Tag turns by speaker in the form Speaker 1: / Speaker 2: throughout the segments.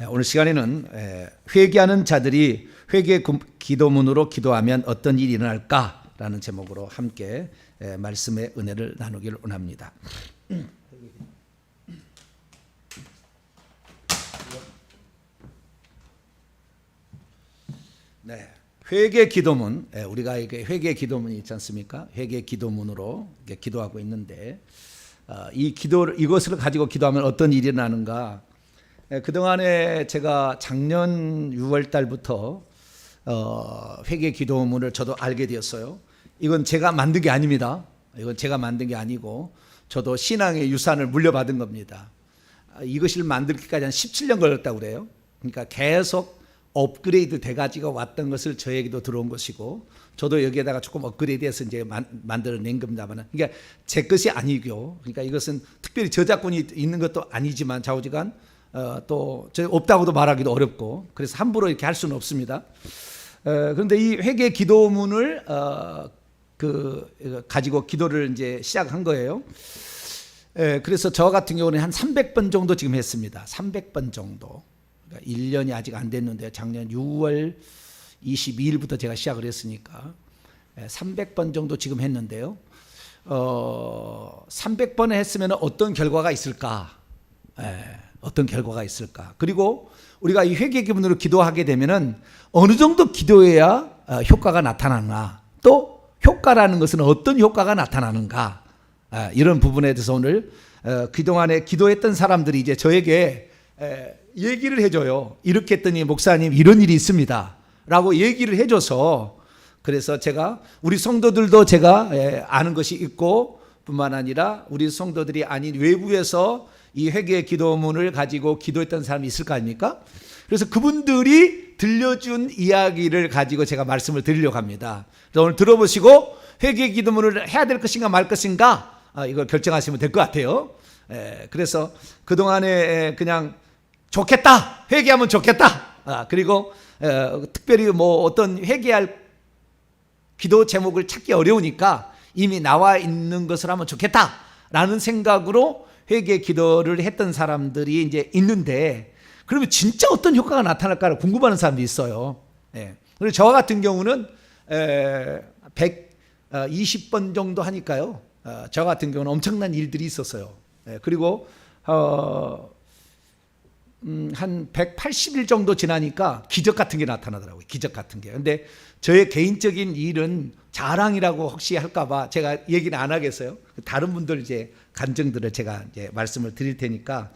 Speaker 1: 오늘 시간에는 회개하는 자들이 회개 기도문으로 기도하면 어떤 일이 일어날까라는 제목으로 함께 말씀의 은혜를 나누기를 원합니다. 네, 회개 기도문, 우리가 이게 회개 기도문이 있지 않습니까? 회개 기도문으로 기도하고 있는데 이것을 가지고 기도하면 어떤 일이 일어나는가? 그동안에 제가 작년 6월 달부터 회개 기도문을 저도 알게 되었어요. 이건 제가 만든 게 아닙니다. 이건 제가 만든 게 아니고 저도 신앙의 유산을 물려받은 겁니다. 이것을 만들기까지 한 17년 걸렸다고 그래요. 그러니까 계속 업그레이드 돼가지고 왔던 것을 저에게도 들어온 것이고 저도 여기에다가 조금 업그레이드해서 이제 만들어낸 겁니다만, 그러니까 제 것이 아니고, 그러니까 이것은 특별히 저작권이 있는 것도 아니지만 좌우지간 또 없다고도 말하기도 어렵고, 그래서 함부로 이렇게 할 수는 없습니다. 그런데 이 회개 기도문을 가지고 기도를 이제 시작한 거예요. 그래서 저 같은 경우는 한 300번 정도 지금 했습니다. 300번 정도. 그러니까 1년이 아직 안 됐는데 작년 6월 22일부터 제가 시작을 했으니까 300번 정도 지금 했는데요. 300번 했으면 어떤 결과가 있을까? 어떤 결과가 있을까? 그리고 우리가 이 회개 기도문으로 기도하게 되면은 어느 정도 기도해야 효과가 나타나나, 또 효과라는 것은 어떤 효과가 나타나는가, 이런 부분에 대해서 오늘 그동안에 기도했던 사람들이 이제 저에게 얘기를 해줘요. 이렇게 했더니 목사님 이런 일이 있습니다 라고 얘기를 해줘서, 그래서 제가 우리 성도들도 제가 아는 것이 있고 뿐만 아니라 우리 성도들이 아닌 외부에서 이 회개 기도문을 가지고 기도했던 사람이 있을 거 아닙니까? 그래서 그분들이 들려준 이야기를 가지고 제가 말씀을 드리려고 합니다. 그래서 오늘 들어보시고 회개 기도문을 해야 될 것인가 말 것인가, 이걸 결정하시면 될 것 같아요. 그래서 그동안에 그냥 좋겠다, 회개하면 좋겠다, 그리고 특별히 뭐 어떤 회개할 기도 제목을 찾기 어려우니까 이미 나와 있는 것을 하면 좋겠다라는 생각으로 회개 기도를 했던 사람들이 이제 있는데, 그러면 진짜 어떤 효과가 나타날까를 궁금해하는 사람도 있어요. 그리고 저 같은 경우는 120번 정도 하니까요. 저 같은 경우는 엄청난 일들이 있었어요. 그리고 한 180일 정도 지나니까 기적 같은 게 나타나더라고요. 기적 같은 게. 근데 저의 개인적인 일은 자랑이라고 혹시 할까봐 제가 얘기는 안 하겠어요. 다른 분들 이제 간증들을 제가 이제 말씀을 드릴 테니까,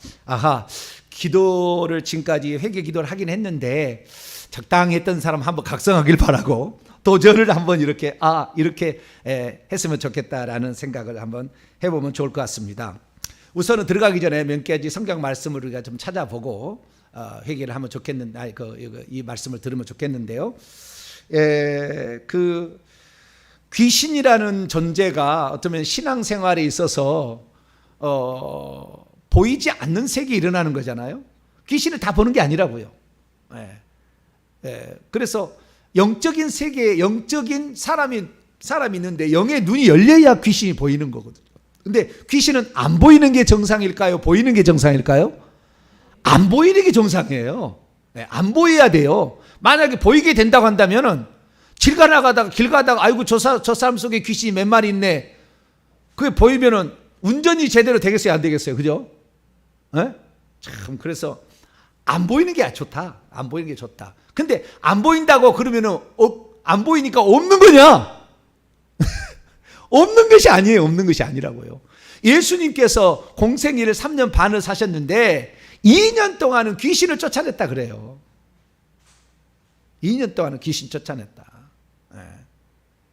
Speaker 1: 기도를 지금까지 회개 기도를 하긴 했는데 적당히 했던 사람 한번 각성하길 바라고, 도전을 한번 이렇게 했으면 좋겠다라는 생각을 한번 해보면 좋을 것 같습니다. 우선은 들어가기 전에 몇 가지 성경 말씀을 우리가 좀 찾아보고 회개를 하면 좋겠는데, 이 말씀을 들으면 좋겠는데요. 그 귀신이라는 존재가 어쩌면 신앙생활에 있어서 보이지 않는 세계에 일어나는 거잖아요. 귀신을 다 보는 게 아니라고요. 그래서 영적인 세계에 영적인 사람이 있는데 영의 눈이 열려야 귀신이 보이는 거거든요. 근데 귀신은 안 보이는 게 정상일까요? 보이는 게 정상일까요? 안 보이는 게 정상이에요. 안 보여야 돼요. 만약에 보이게 된다고 한다면은 길 가다가 아이고 저 사람 속에 귀신이 몇 마리 있네, 그게 보이면은 운전이 제대로 되겠어요, 안 되겠어요? 그죠? 참, 그래서 안 보이는 게 좋다. 안 보이는 게 좋다. 근데 안 보인다고 그러면은 안 보이니까 없는 거냐? 없는 것이 아니에요. 없는 것이 아니라고요. 예수님께서 공생애를 3년 반을 사셨는데 2년 동안은 귀신을 쫓아냈다 그래요. 2년 동안은 귀신 쫓아냈다.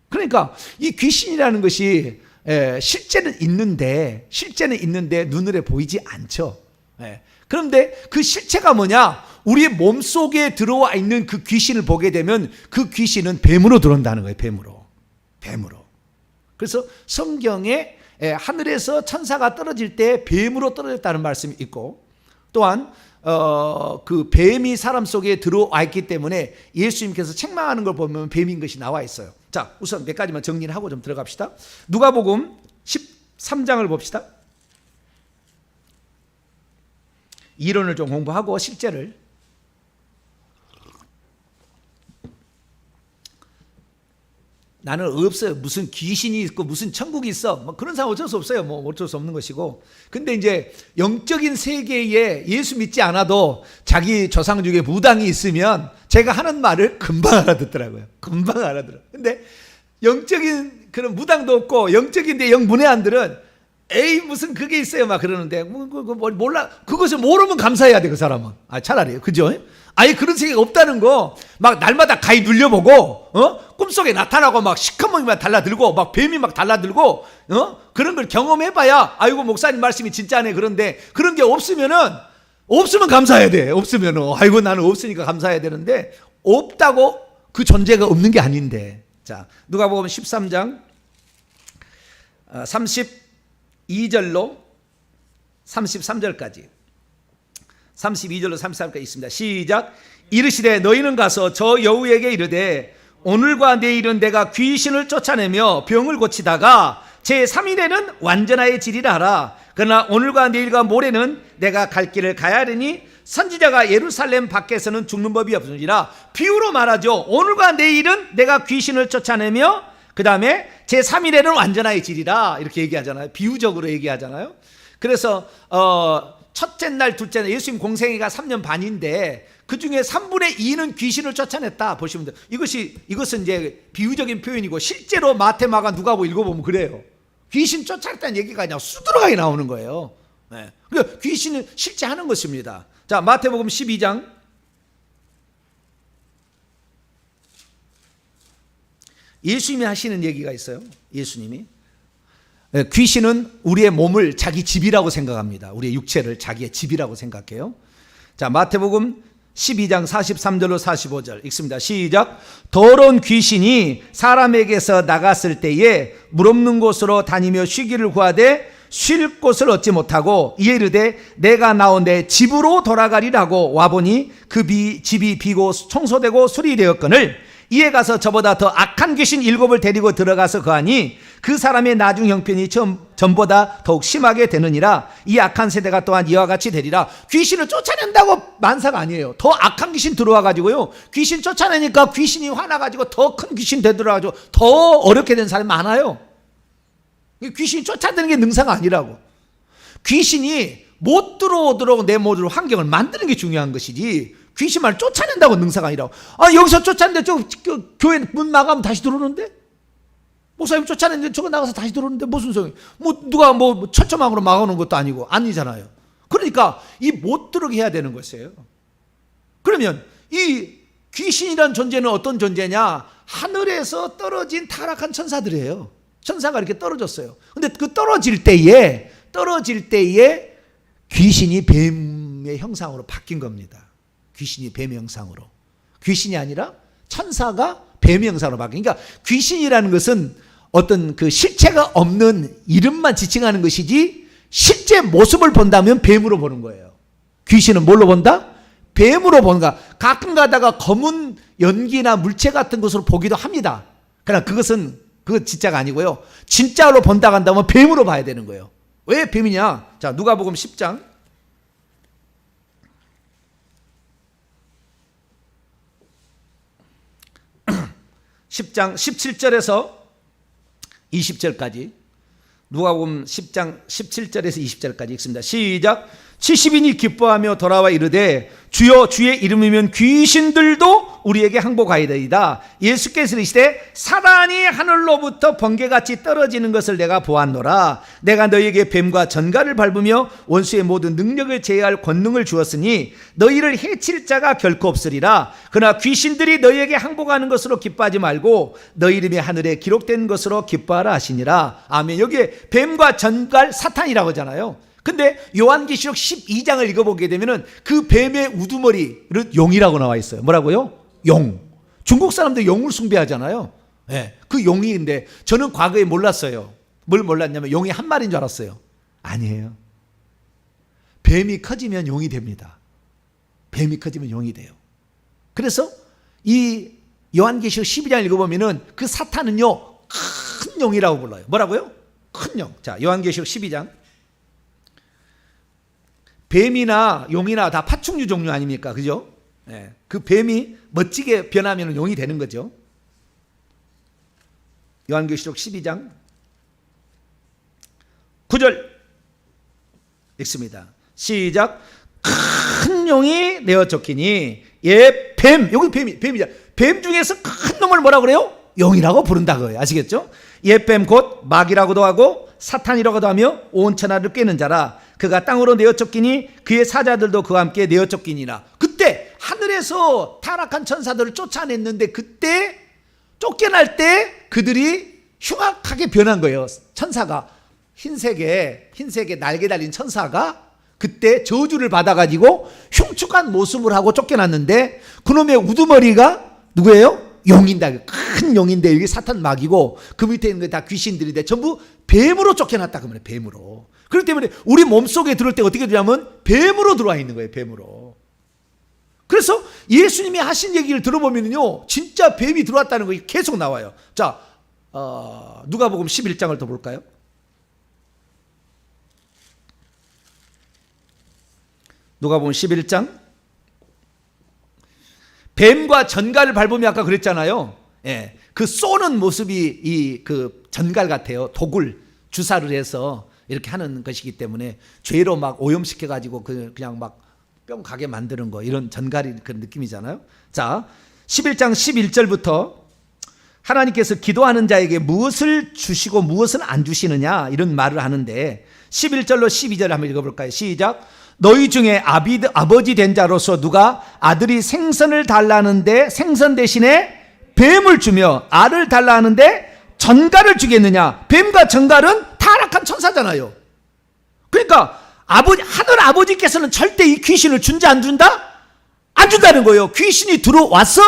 Speaker 1: 그러니까 이 귀신이라는 것이 실제는 있는데 눈으로 보이지 않죠. 그런데 그 실체가 뭐냐? 우리의 몸속에 들어와 있는 그 귀신을 보게 되면 그 귀신은 뱀으로 들어온다는 거예요. 뱀으로. 그래서 성경에 하늘에서 천사가 떨어질 때 뱀으로 떨어졌다는 말씀이 있고, 또한 그 뱀이 사람 속에 들어와 있기 때문에 예수님께서 책망하는 걸 보면 뱀인 것이 나와 있어요. 자, 우선 몇 가지만 정리를 하고 좀 들어갑시다. 누가복음 13장을 봅시다. 이론을 좀 공부하고 실제를 나는 없어요. 무슨 귀신이 있고 무슨 천국이 있어. 뭐 그런 사람 어쩔 수 없어요. 뭐 어쩔 수 없는 것이고. 근데 이제 영적인 세계에 예수 믿지 않아도 자기 조상 중에 무당이 있으면 제가 하는 말을 금방 알아듣더라고요. 금방 알아들어. 근데 영적인 그런 무당도 없고 영적인데 영 문외한들은 에이 무슨 그게 있어요 막 그러는데 몰라. 그것을 모르면 감사해야 돼 그 사람은. 차라리 그죠? 아예 그런 세계가 없다는 거 막 날마다 가히 눌려보고 꿈속에 나타나고 막 시커멓게 막 달라들고 막 뱀이 막 달라들고 그런 걸 경험해봐야 아이고 목사님 말씀이 진짜네. 그런데 그런 게 없으면 감사해야 돼. 없으면은 아이고 나는 없으니까 감사해야 되는데 없다고 그 존재가 없는 게 아닌데. 자, 누가복음 13장 32절로 33절까지 32절로 33절까지 있습니다. 시작. 이르시되 너희는 가서 저 여우에게 이르되 오늘과 내일은 내가 귀신을 쫓아내며 병을 고치다가 제3일에는 완전하여지리라 하라. 그러나 오늘과 내일과 모레는 내가 갈 길을 가야 하리니 선지자가 예루살렘 밖에서는 죽는 법이 없으니라. 비유로 말하죠. 오늘과 내일은 내가 귀신을 쫓아내며 그 다음에 제3일에는 완전하여지리라 이렇게 얘기하잖아요. 비유적으로 얘기하잖아요. 그래서 첫째 날 둘째 날 예수님 공생애가 3년 반인데 그 중에 3분의 2는 귀신을 쫓아냈다 보시면 돼요. 이것은 이제 비유적인 표현이고 실제로 마태, 마가, 누가복음 읽어보면 그래요. 귀신 쫓아냈다는 얘기가 그냥 수두룩하게 나오는 거예요. 네. 그러니까 귀신은 실제 하는 것입니다. 자, 마태복음 12장 예수님이 하시는 얘기가 있어요. 예수님이 귀신은 우리의 몸을 자기 집이라고 생각합니다. 우리의 육체를 자기의 집이라고 생각해요. 자, 마태복음 12장 43절로 45절 읽습니다. 시작. 더러운 귀신이 사람에게서 나갔을 때에 물 없는 곳으로 다니며 쉬기를 구하되 쉴 곳을 얻지 못하고 이에 이르되 내가 나온 내 집으로 돌아가리라고 와보니 그 집이 비고 청소되고 수리되었거늘 이에 가서 저보다 더 악한 귀신 7을 데리고 들어가서 거하니 그 사람의 나중 형편이 전보다 더욱 심하게 되느니라. 이 악한 세대가 또한 이와 같이 되리라. 귀신을 쫓아낸다고 만사가 아니에요. 더 악한 귀신 들어와 가지고요, 귀신 쫓아내니까 귀신이 화나가지고 더 큰 귀신 되들어가지고 더 어렵게 된 사람이 많아요. 귀신이 쫓아내는 게 능사가 아니라고. 귀신이 못 들어오도록 내 모든 환경을 만드는 게 중요한 것이지 귀신만 쫓아낸다고 능사가 아니라고. 여기서 쫓아내는데 저 교회 문 나가면 다시 들어오는데? 목사님 쫓아내는데 저거 나가서 다시 들어오는데 무슨 소용이? 누가 철조망으로 막아놓은 것도 아니고 아니잖아요. 그러니까 이 못 들어오게 해야 되는 것이에요. 그러면 이 귀신이란 존재는 어떤 존재냐? 하늘에서 떨어진 타락한 천사들이에요. 천사가 이렇게 떨어졌어요. 근데 그 떨어질 때에 귀신이 뱀의 형상으로 바뀐 겁니다. 귀신이 뱀의 형상으로. 귀신이 아니라 천사가 뱀의 형상으로 바뀐. 그러니까 귀신이라는 것은 어떤 그 실체가 없는 이름만 지칭하는 것이지 실제 모습을 본다면 뱀으로 보는 거예요. 귀신은 뭘로 본다? 뱀으로 보는가. 가끔 가다가 검은 연기나 물체 같은 것으로 보기도 합니다. 그러나 그거 진짜가 아니고요. 진짜로 본다고 한다면 뱀으로 봐야 되는 거예요. 왜 뱀이냐? 자, 누가복음 10장 10장 17절에서 20절까지 누가복음 10장 17절에서 20절까지 읽습니다. 시작. 70인이 기뻐하며 돌아와 이르되 주여 주의 이름이면 귀신들도 우리에게 항복하이더이다. 예수께서 이르시되 사단이 하늘로부터 번개같이 떨어지는 것을 내가 보았노라. 내가 너희에게 뱀과 전갈을 밟으며 원수의 모든 능력을 제어할 권능을 주었으니 너희를 해칠 자가 결코 없으리라. 그러나 귀신들이 너희에게 항복하는 것으로 기뻐하지 말고 너희 이름이 하늘에 기록된 것으로 기뻐하라 하시니라. 아멘. 여기에 뱀과 전갈 사탄이라고 하잖아요. 근데 요한계시록 12장을 읽어보게 되면은 그 뱀의 우두머리를 용이라고 나와 있어요. 뭐라고요? 용. 중국 사람들 용을 숭배하잖아요. 네, 그 용이인데 저는 과거에 몰랐어요. 뭘 몰랐냐면 용이 한 마리인 줄 알았어요. 아니에요. 뱀이 커지면 용이 됩니다. 뱀이 커지면 용이 돼요. 그래서 이 요한계시록 12장 읽어보면은 그 사탄은요 큰 용이라고 불러요. 뭐라고요? 큰 용. 자, 요한계시록 12장. 뱀이나 용이나 다 파충류 종류 아닙니까? 그죠? 네. 그 뱀이 멋지게 변하면 용이 되는 거죠. 요한계시록 12장 9절 읽습니다. 시작. 큰 용이 내어 쫓기니 뱀, 여기 뱀이죠. 뱀 중에서 큰 놈을 뭐라고 그래요? 용이라고 부른다고요. 아시겠죠? 뱀 곧 마귀라고도 하고 사탄이라고도 하며 온 천하를 꿰는 자라. 그가 땅으로 내어 쫓기니 그의 사자들도 그와 함께 내어 쫓기니라. 그때 하늘에서 타락한 천사들을 쫓아냈는데 그때 쫓겨날 때 그들이 흉악하게 변한 거예요. 천사가 흰색에 날개 달린 천사가 그때 저주를 받아가지고 흉측한 모습을 하고 쫓겨났는데 그놈의 우두머리가 누구예요? 용인다. 큰 용인데 여기 사탄 마귀고 그 밑에 있는 게 다 귀신들인데 전부 뱀으로 쫓겨났다. 그러면 뱀으로. 그렇기 때문에 우리 몸속에 들어올 때 어떻게 되냐면 뱀으로 들어와 있는 거예요. 뱀으로. 그래서 예수님이 하신 얘기를 들어보면요 진짜 뱀이 들어왔다는 거 계속 나와요. 자, 누가복음 11장을 더 볼까요? 누가복음 11장. 뱀과 전갈을 밟으면 아까 그랬잖아요. 예, 그 쏘는 모습이 그 전갈 같아요. 독을 주사를 해서 이렇게 하는 것이기 때문에 죄로 막 오염시켜가지고 그냥 막 뿅 가게 만드는 거, 이런 전갈이 그런 느낌이잖아요. 자, 11장 11절부터 하나님께서 기도하는 자에게 무엇을 주시고 무엇을 안 주시느냐 이런 말을 하는데 11절로 12절 한번 읽어볼까요? 시작. 너희 중에 아버지 된 자로서 누가 아들이 생선을 달라는데 생선 대신에 뱀을 주며 알을 달라는데 전갈을 주겠느냐? 뱀과 전갈은 타락한 천사잖아요. 그러니까 하늘 아버지께서는 절대 이 귀신을 준다 안 준다? 안 준다는 거예요. 귀신이 들어와서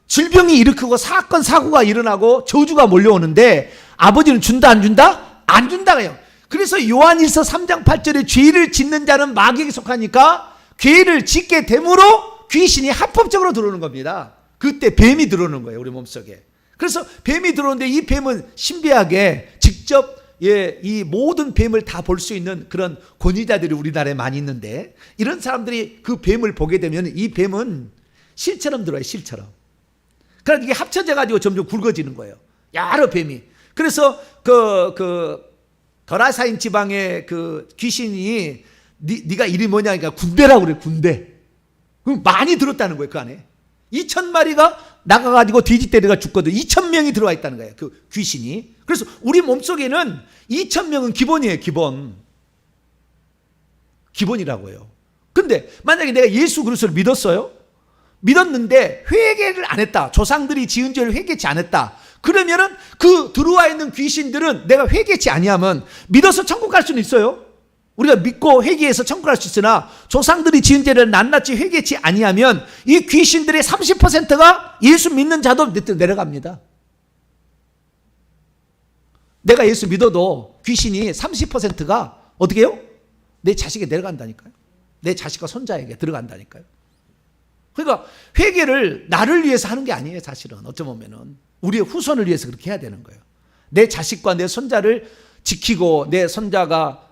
Speaker 1: 질병이 일으키고 사건 사고가 일어나고 저주가 몰려오는데 아버지는 준다 안 준다? 안 준다고요. 그래서 요한일서 3장 8절에 죄를 짓는 자는 마귀에게 속하니까 죄를 짓게 됨으로 귀신이 합법적으로 들어오는 겁니다. 그때 뱀이 들어오는 거예요. 우리 몸속에. 그래서 뱀이 들어오는데 이 뱀은 신비하게 직접 이 모든 뱀을 다 볼 수 있는 그런 권위자들이 우리나라에 많이 있는데 이런 사람들이 그 뱀을 보게 되면 이 뱀은 실처럼 들어와요. 실처럼. 그러니까 이게 합쳐져 가지고 점점 굵어지는 거예요. 여러 뱀이. 그래서 더라사인 지방의 그 귀신이 네가 이름이 뭐냐 그러니까 군대라고 그래. 군대. 그럼 많이 들었다는 거예요. 그 안에 2,000마리가 나가가지고 돼지 때리가 죽거든. 2,000명이 들어와 있다는 거예요. 그 귀신이. 그래서 우리 몸속에는 2,000명은 기본이에요. 기본이라고요. 근데 만약에 내가 예수 그리스도를 믿었어요. 믿었는데 회개를 안 했다. 조상들이 지은 죄를 회개치 안 했다. 그러면은 그 들어와 있는 귀신들은 내가 회개치 아니하면 믿어서 천국 갈 수는 있어요. 우리가 믿고 회개해서 천국 갈 수 있으나 조상들이 지은 죄를 낱낱이 회개치 아니하면 이 귀신들의 30%가 예수 믿는 자도 내려갑니다. 내가 예수 믿어도 귀신이 30%가 어떻게 해요? 내 자식에 내려간다니까요. 내 자식과 손자에게 들어간다니까요. 그러니까 회개를 나를 위해서 하는 게 아니에요. 사실은 어쩌면 우리의 후손을 위해서 그렇게 해야 되는 거예요. 내 자식과 내 손자를 지키고 내 손자가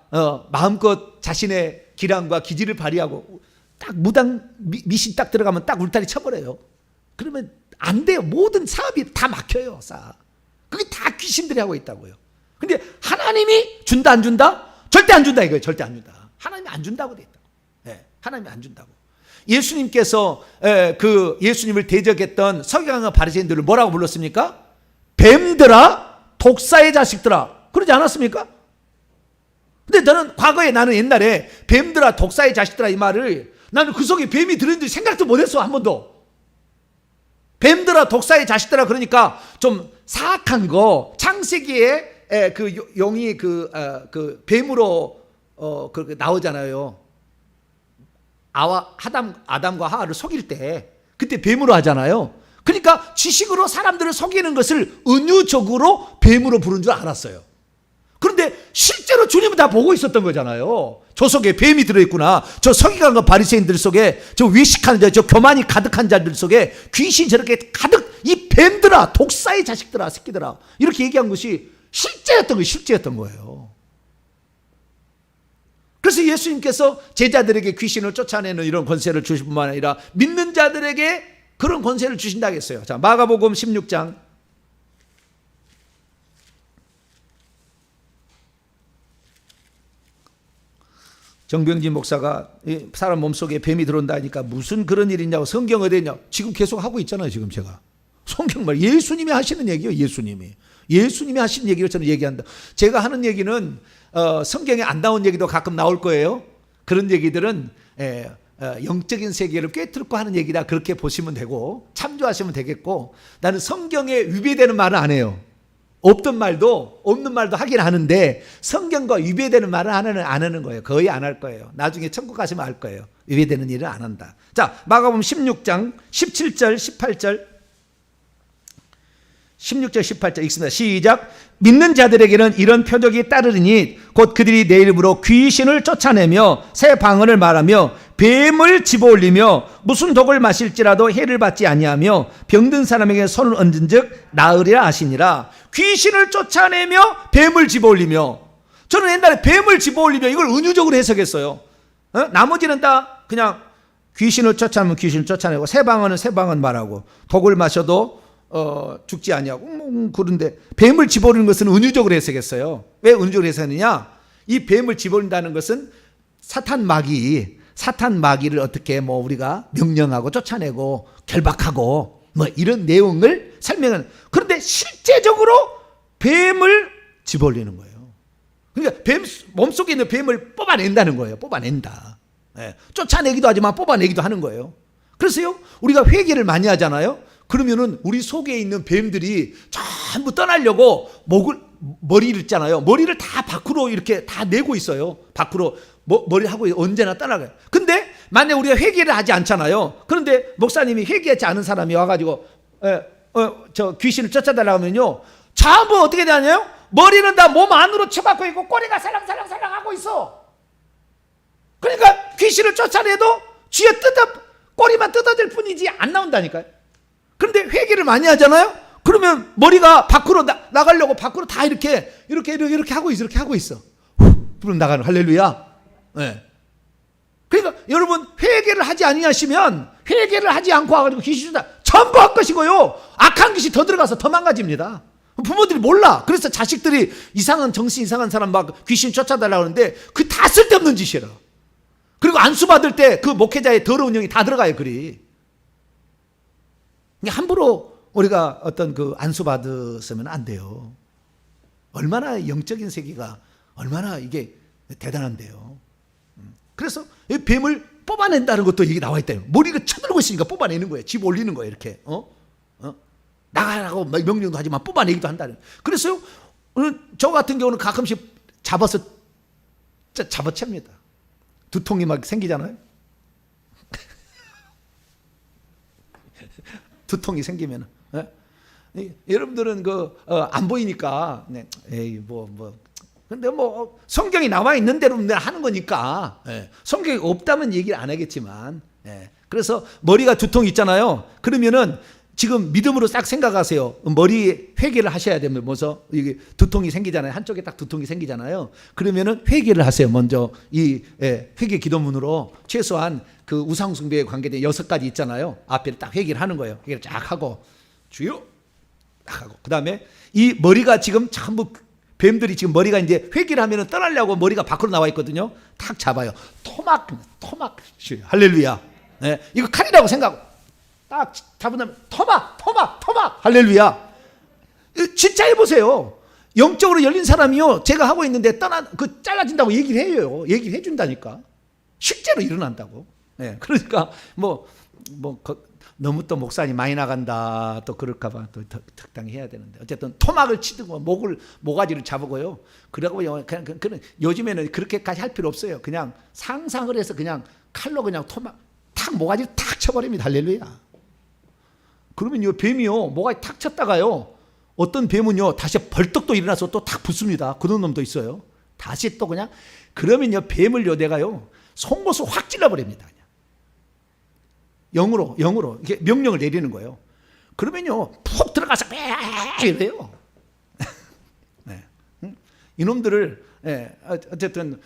Speaker 1: 마음껏 자신의 기량과 기질을 발휘하고 딱 무당 미신 딱 들어가면 딱 울타리 쳐버려요. 그러면 안 돼요. 모든 사업이 다 막혀요. 그게 다 귀신들이 하고 있다고요. 근데 하나님이 준다 안 준다? 절대 안 준다 이거예요. 절대 안 준다. 하나님이 안 준다고 돼 있다고. 네, 하나님이 안 준다고. 예수님께서 그 예수님을 대적했던 서기관과 바리새인들을 뭐라고 불렀습니까? 뱀들아, 독사의 자식들아. 그러지 않았습니까? 근데 나는 옛날에 뱀들아, 독사의 자식들아 이 말을 나는 그 속에 뱀이 들었는지 생각도 못했어. 한 번도. 뱀들아, 독사의 자식들아 그러니까 좀 사악한 거. 창세기에 그 용이 그 뱀으로 그렇게 나오잖아요. 아담과 하와를 속일 때 그때 뱀으로 하잖아요. 그러니까 지식으로 사람들을 속이는 것을 은유적으로 뱀으로 부른 줄 알았어요. 그런데 실제로 주님은 다 보고 있었던 거잖아요. 저 속에 뱀이 들어있구나. 저 서기관과 바리새인들 속에 저 외식하는 자, 저 교만이 가득한 자들 속에 귀신이 저렇게 가득, 이 뱀들아, 독사의 자식들아, 새끼들아 이렇게 얘기한 것이 실제였던 거예요. 그래서 예수님께서 제자들에게 귀신을 쫓아내는 이런 권세를 주실 뿐만 아니라 믿는 자들에게 그런 권세를 주신다고 했어요. 자, 마가복음 16장 정병진 목사가 사람 몸속에 뱀이 들어온다니까 무슨 그런 일이냐고 성경 어디 있냐. 지금 계속 하고 있잖아요. 지금 제가. 성경 말 예수님이 하시는 얘기예요. 예수님이 하시는 얘기를 저는 얘기한다. 제가 하는 얘기는 성경에 안 나온 얘기도 가끔 나올 거예요. 그런 얘기들은 영적인 세계를 꿰뚫고 하는 얘기다. 그렇게 보시면 되고 참조하시면 되겠고, 나는 성경에 위배되는 말은 안 해요. 없는 말도 하긴 하는데 성경과 위배되는 말은 안 하는 거예요. 거의 안 할 거예요. 나중에 천국 가시면 알 거예요. 위배되는 일은 안 한다. 자, 마가복음 16장 17절 18절 16절 18절 읽습니다. 시작. 믿는 자들에게는 이런 표적이 따르리니 곧 그들이 내 이름으로 귀신을 쫓아내며 새 방언을 말하며 뱀을 집어올리며 무슨 독을 마실지라도 해를 받지 아니하며 병든 사람에게 손을 얹은즉 나으리라 하시니라. 귀신을 쫓아내며 뱀을 집어올리며, 저는 옛날에 뱀을 집어올리며 이걸 은유적으로 해석했어요. 나머지는 다 그냥 귀신을 쫓아내면 귀신을 쫓아내고 새 방언은 새 방언 말하고 독을 마셔도 죽지 아니하고 그런데 뱀을 집어올리는 것은 은유적으로 해석했어요. 왜 은유적으로 해석했느냐? 이 뱀을 집어올린다는 것은 사탄 마귀를 어떻게 우리가 명령하고 쫓아내고 결박하고 이런 내용을 설명하는. 그런데 실제적으로 뱀을 집어올리는 거예요. 그러니까 뱀 몸속에 있는 뱀을 뽑아낸다는 거예요. 뽑아낸다. 쫓아내기도 하지만 뽑아내기도 하는 거예요. 그래서요, 우리가 회개를 많이 하잖아요. 그러면은 우리 속에 있는 뱀들이 전부 떠나려고 머리를 있잖아요. 머리를 다 밖으로 이렇게 다 내고 있어요. 밖으로 머리를 하고 언제나 떠나가요. 근데 만약 우리가 회개를 하지 않잖아요. 그런데 목사님이 회개하지 않은 사람이 와가지고 저 귀신을 쫓아달라고 하면요, 전부 어떻게 되냐요? 머리는 다 몸 안으로 쳐박고 있고 꼬리가 살랑살랑살랑 하고 있어. 그러니까 귀신을 쫓아내도 쥐어 꼬리만 뜯어질 뿐이지 안 나온다니까요. 그런데 회개를 많이 하잖아요. 그러면 머리가 밖으로 나가려고 밖으로 다 이렇게 하고 있어. 이렇게 하고 있어. 그럼 나가는. 할렐루야. 네. 그러니까 여러분, 회개를 하지 아니하시면, 회개를 하지 않고 와가지고 귀신 쫓아 전부 할 것이고요, 악한 귀신 더 들어가서 더 망가집니다. 부모들이 몰라. 그래서 자식들이 정신 이상한 사람 막 귀신 쫓아달라고 하는데 그 다 쓸데없는 짓이라. 그리고 안수 받을 때 그 목회자의 더러운 영이 다 들어가요. 그리 함부로 우리가 어떤 그 안수 받으면 안 돼요. 얼마나 영적인 세계가 얼마나 이게 대단한데요. 그래서 뱀을 뽑아낸다는 것도 이게 나와 있다. 머리가 쳐들고 있으니까 뽑아내는 거예요. 집 올리는 거예요. 이렇게 나가라고 명령도 하지만 뽑아내기도 한다는. 그래서 저 같은 경우는 가끔씩 잡아챕니다. 두통이 막 생기잖아요. 두통이 생기면 여러분들은 안 보이니까 근데 성경이 나와 있는 대로 내가 하는 거니까, 성경이 없다면 얘기를 안 하겠지만, 그래서 머리가 두통 있잖아요. 그러면은 지금 믿음으로 딱 생각하세요. 머리 회개를 하셔야 됩니다. 이게 두통이 생기잖아요. 한쪽에 딱 두통이 생기잖아요. 그러면은 회개를 하세요. 먼저 이 회개 기도문으로 최소한 그 우상 숭배에 관계된 6가지 있잖아요. 앞에 딱 회개를 하는 거예요. 회개를 쫙 하고 주여 딱 하고, 그다음에 이 머리가 지금 전부 뱀들이 지금 머리가 이제 회개를 하면은 떠나려고 머리가 밖으로 나와 있거든요. 탁 잡아요. 토막 할렐루야. 이거 칼이라고 생각하고 딱 잡은 다음에 토막 할렐루야. 진짜 해보세요. 영적으로 열린 사람이요, 제가 하고 있는데 잘라진다고 얘기를 해요. 얘기를 해준다니까. 실제로 일어난다고. 그러니까 너무 또 목사님 많이 나간다 또 그럴까봐 또 적당히 해야 되는데, 어쨌든 토막을 치든가 모가지를 잡고요. 그러고 그냥 요즘에는 그렇게까지 할 필요 없어요. 그냥 상상을 해서 그냥 칼로 그냥 탁 모가지를 탁 쳐버립니다. 할렐루야. 그러면 이 뱀이요, 모가지 탁 쳤다가요, 어떤 뱀은요 다시 벌떡 또 일어나서 또 탁 붙습니다. 그런 놈도 있어요. 다시 또 그냥, 그러면요 뱀을요 내가요 속못을 확 찔러버립니다. 영으로 이렇게 명령을 내리는 거예요. 그러면요 푹 들어가서 이래요. 이놈들을 어쨌든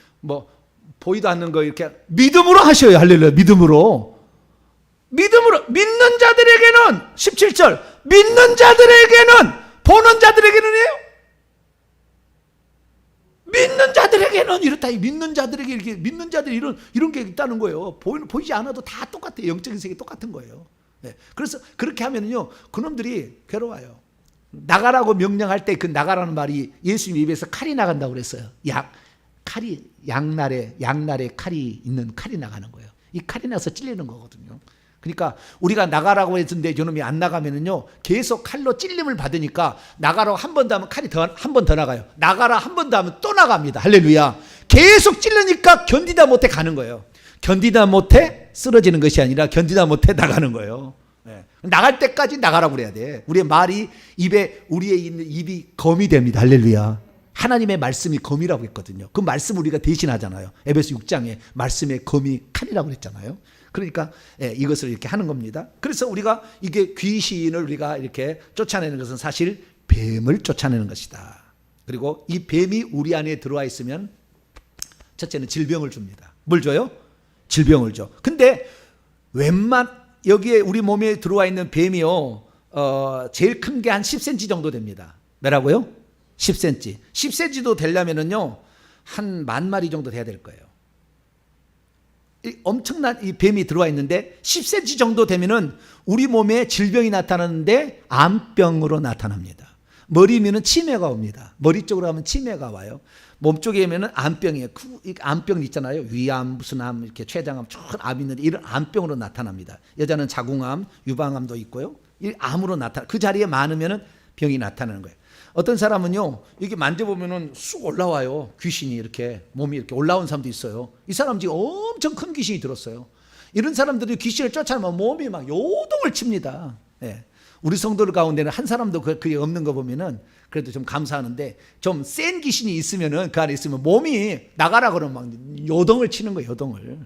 Speaker 1: 보이도 않는 거 이렇게 믿음으로 하셔요. 할렐루야. 믿음으로 믿는 자들에게는 17절 믿는 자들에게는, 보는 자들에게는 해요. 믿는 자들에게는 이렇다. 믿는 자들에게 이렇게 믿는 자들이 이런 게 있다는 거예요. 보이지 않아도 다 똑같아요. 영적인 세계 똑같은 거예요. 네. 그래서 그렇게 하면은요, 그놈들이 괴로워요. 나가라고 명령할 때 그 나가라는 말이 예수님 입에서 칼이 나간다고 그랬어요. 양날에 칼이 있는 칼이 나가는 거예요. 이 칼이 나서 찔리는 거거든요. 그러니까 우리가 나가라고 했는데 저놈이 안 나가면은요, 계속 칼로 찔림을 받으니까 나가라고 한 번 더 하면 칼이 한 번 더 나가요. 나가라 한 번 더 하면 또 나갑니다. 할렐루야. 계속 찔르니까 견디다 못해 가는 거예요. 견디다 못해 쓰러지는 것이 아니라 견디다 못해 나가는 거예요. 네. 나갈 때까지 나가라고 그래야 돼. 우리의 말이 우리의 있는 입이 검이 됩니다. 할렐루야. 하나님의 말씀이 검이라고 했거든요. 그 말씀 우리가 대신하잖아요. 에베소 6장에 말씀의 검이 칼이라고 했잖아요. 그러니까 이것을 이렇게 하는 겁니다. 그래서 우리가 이게 귀신을 우리가 이렇게 쫓아내는 것은 사실 뱀을 쫓아내는 것이다. 그리고 이 뱀이 우리 안에 들어와 있으면 첫째는 질병을 줍니다. 뭘 줘요? 질병을 줘. 근데 여기에 우리 몸에 들어와 있는 뱀이요, 제일 큰 게 한 10cm 정도 됩니다. 뭐라고요? 10cm. 10cm도 되려면은요, 한 10,000마리 정도 돼야 될 거예요. 엄청난 이 뱀이 들어와 있는데 10cm 정도 되면은 우리 몸에 질병이 나타나는데 암병으로 나타납니다. 머리면은 치매가 옵니다. 머리 쪽으로 가면 치매가 와요. 몸 쪽에 면은 암병이에요. 암병 있잖아요. 위암, 무슨 암, 이렇게 췌장암, 쭉 암이 있는데 이런 암병으로 나타납니다. 여자는 자궁암, 유방암도 있고요. 이 암으로 그 자리에 많으면은 병이 나타나는 거예요. 어떤 사람은요, 이렇게 만져보면은 쑥 올라와요. 귀신이 이렇게 몸이 이렇게 올라온 사람도 있어요. 이 사람 지금 엄청 큰 귀신이 들었어요. 이런 사람들이 귀신을 쫓아내면 몸이 막 요동을 칩니다. 예. 우리 성도들 가운데는 한 사람도 그게 없는 거 보면은 그래도 좀 감사하는데, 좀 센 귀신이 있으면은 그 안에 있으면 몸이 나가라 그러면 막 요동을 치는 거예요. 요동을.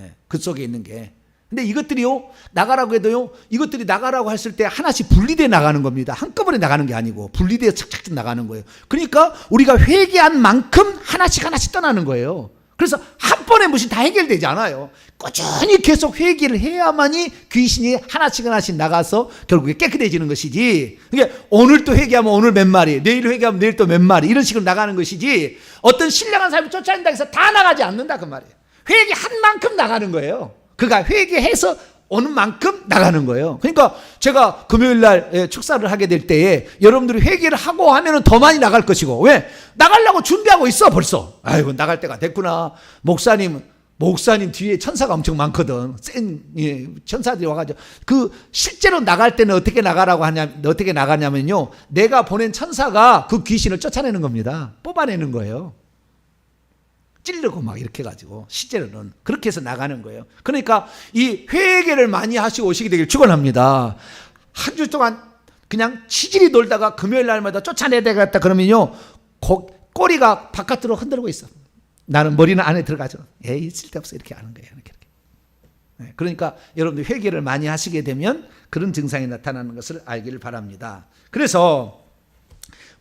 Speaker 1: 예. 그 속에 있는 게. 근데 이것들이요, 나가라고 해도요, 이것들이 나가라고 했을 때 하나씩 분리되어 나가는 겁니다. 한꺼번에 나가는 게 아니고 분리되어 착착 나가는 거예요. 그러니까 우리가 회개한 만큼 하나씩 떠나는 거예요. 그래서 한 번에 무슨 다 해결되지 않아요. 꾸준히 계속 회개를 해야만이 귀신이 하나씩 나가서 결국에 깨끗해지는 것이지. 그러니까 오늘 또 회개하면 오늘 몇 마리, 내일 회개하면 내일 또 몇 마리, 이런 식으로 나가는 것이지, 어떤 신령한 사람이 쫓아낸다 해서 다 나가지 않는다 그 말이에요. 회개한 만큼 나가는 거예요. 그가 회개해서 오는 만큼 나가는 거예요. 그러니까 제가 금요일 날 축사를 하게 될 때에 여러분들이 회개를 하고 하면은 더 많이 나갈 것이고, 왜? 나가려고 준비하고 있어 벌써. 아이고, 나갈 때가 됐구나. 목사님 뒤에 천사가 엄청 많거든. 센 천사들이 와가지고, 실제로 나갈 때는 어떻게 나가냐면요, 내가 보낸 천사가 그 귀신을 쫓아내는 겁니다. 뽑아내는 거예요. 찔르고 막 이렇게 해가지고, 실제로는 그렇게 해서 나가는 거예요. 그러니까 이 회개를 많이 하시고 오시게 되길 축원합니다. 한 주 동안 그냥 치질이 놀다가 금요일 날마다 쫓아내야 되겠다 그러면요, 꼬리가 바깥으로 흔들고 있어. 나는 머리는 안에 들어가죠. 에이, 쓸데없어. 이렇게 하는 거예요. 이렇게. 네, 그러니까 여러분들 회개를 많이 하시게 되면 그런 증상이 나타나는 것을 알기를 바랍니다. 그래서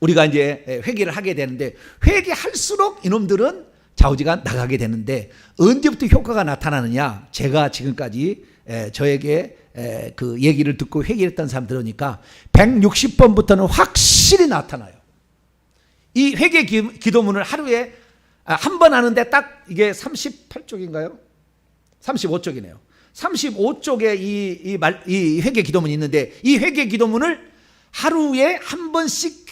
Speaker 1: 우리가 이제 회개를 하게 되는데, 회개할수록 이놈들은 좌우지가 나가게 되는데, 언제부터 효과가 나타나느냐? 제가 지금까지 저에게 그 얘기를 듣고 회개했던 사람 들으니까 160번부터는 확실히 나타나요. 이 회개 기도문을 하루에 한 번 하는데 딱 이게 38쪽인가요? 35쪽이네요. 35쪽에 이 회개 기도문이 있는데, 이 회개 기도문을 하루에 한 번씩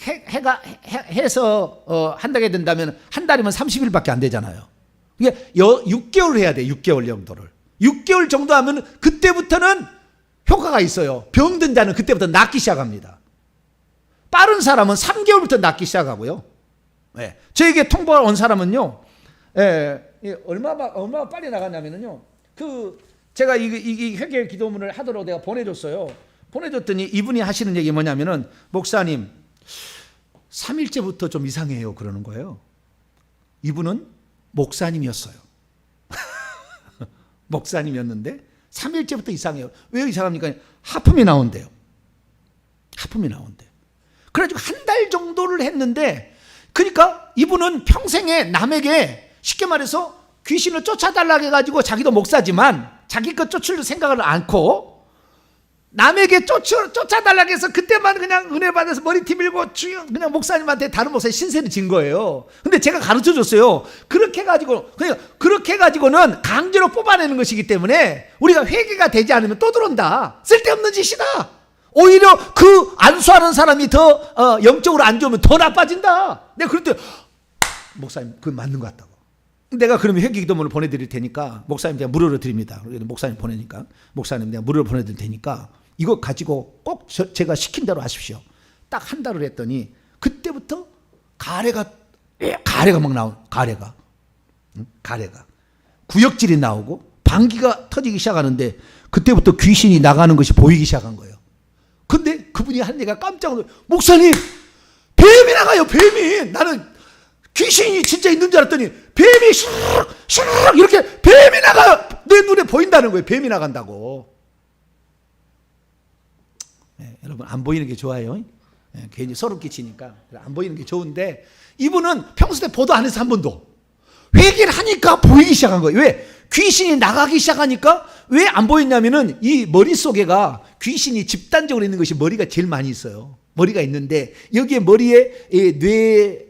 Speaker 1: 해서 한다게 된다면 한 달이면 30일밖에 안 되잖아요. 이게 6개월 해야 돼. 6개월 정도를. 6개월 정도 하면 그때부터는 효과가 있어요. 병든 자는 그때부터 낫기 시작합니다. 빠른 사람은 3개월부터 낫기 시작하고요. 네. 저에게 통보가 온 사람은요, 얼마나 빨리 나갔냐면요, 제가 이 회개 기도문을 하도록 내가 보내줬어요. 보내줬더니 이분이 하시는 얘기 뭐냐면은, 목사님 3일째부터 좀 이상해요 그러는 거예요. 이분은 목사님이었어요. 목사님이었는데 3일째부터 이상해요. 왜 이상합니까? 하품이 나온대요. 그래가지고 한 달 정도를 했는데, 그러니까 이분은 평생에 남에게 쉽게 말해서 귀신을 쫓아달라고 해가지고, 자기도 목사지만 자기 것 쫓을 생각을 않고 남에게 쫓아달라고 해서 그때만 그냥 은혜 받아서 머리띠 밀고 그냥 목사님한테 다른 목사님 신세를 진 거예요. 근데 제가 가르쳐 줬어요. 그렇게 가지고는 강제로 뽑아내는 것이기 때문에 우리가 회개가 되지 않으면 또 들어온다. 쓸데없는 짓이다. 오히려 그 안수하는 사람이 더 영적으로 안 좋으면 더 나빠진다. 내가 그럴 때 목사님 그건 맞는 것 같다고. 내가 그러면 회개 기도문을 보내드릴 테니까 목사님 제가 무료로 드립니다. 목사님 보내니까 목사님 내가 무료로 보내드릴 테니까 이거 가지고 꼭 제가 시킨 대로 하십시오. 딱 한 달을 했더니 그때부터 가래가 막 나온 가래가 구역질이 나오고 방귀가 터지기 시작하는데 그때부터 귀신이 나가는 것이 보이기 시작한 거예요. 근데 그분이 한 얘기가 깜짝 놀라요. 목사님 뱀이 나가요. 뱀이. 나는 귀신이 진짜 있는 줄 알았더니 뱀이 슈르륵 이렇게 뱀이 나가요. 내 눈에 보인다는 거예요. 뱀이 나간다고. 네, 여러분 안 보이는 게 좋아요. 네, 괜히 소름 끼치니까 안 보이는 게 좋은데 이분은 평소에 보도 안 해서 한 번도 회개를 하니까 보이기 시작한 거예요. 왜? 귀신이 나가기 시작하니까 왜 안 보였냐면은 이 머릿속에가 귀신이 집단적으로 있는 것이 머리가 제일 많이 있어요. 머리가 있는데 여기에 머리에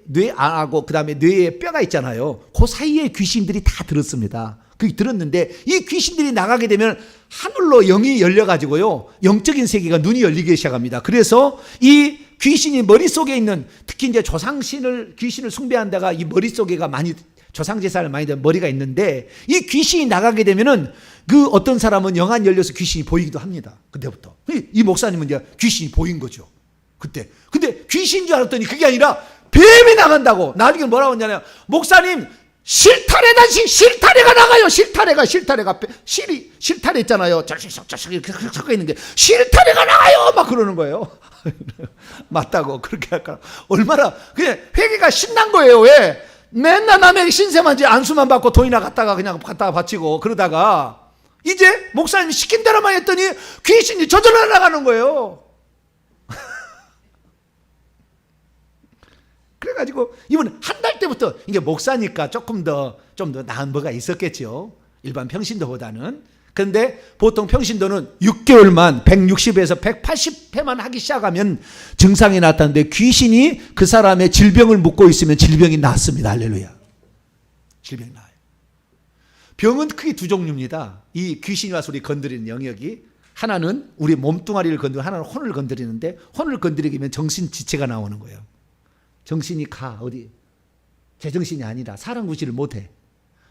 Speaker 1: 뇌하고 그 다음에 뇌에 뼈가 있잖아요. 그 사이에 귀신들이 다 들었습니다. 그게 들었는데 이 귀신들이 나가게 되면 하늘로 영이 열려가지고요. 영적인 세계가 눈이 열리기 시작합니다. 그래서 이 귀신이 머릿속에 있는 특히 이제 귀신을 숭배한다가 이 머릿속에가 많이 조상제사를 많이 된 머리가 있는데 이 귀신이 나가게 되면은 그 어떤 사람은 영안 열려서 귀신이 보이기도 합니다. 그때부터. 이 목사님은 이제 귀신이 보인 거죠. 그때. 근데 귀신인 줄 알았더니 그게 아니라 뱀이 나간다고. 나중에 뭐라고 했냐면 목사님 실타래가 나가요. 실타래가 실타래 있잖아요. 자식 이렇게 섞어 있는 게 실타래가 나가요. 막 그러는 거예요. 맞다고 그렇게 할까? 얼마나 그냥 회개가 신난 거예요. 왜? 맨날 남의 신세만 안수만 받고 돈이나 갖다가 바치고 그러다가 이제 목사님이 시킨 대로만 했더니 귀신이 저절로 나가는 거예요. 그래가지고 이분 한 달 때부터 이게 목사니까 좀 더 나은 뭐가 있었겠죠. 일반 평신도보다는. 그런데 보통 평신도는 6개월만 160에서 180회만 하기 시작하면 증상이 나타나는데 귀신이 그 사람의 질병을 묻고 있으면 질병이 낫습니다. 할렐루야. 질병이 나아요. 병은 크게 두 종류입니다. 이 귀신이 와서 우리 건드리는 영역이 하나는 우리 몸뚱아리를 건드리고 하나는 혼을 건드리는데 혼을 건드리면 정신 지체가 나오는 거예요. 정신이 어디 제정신이 아니라 사람 구실을 못해.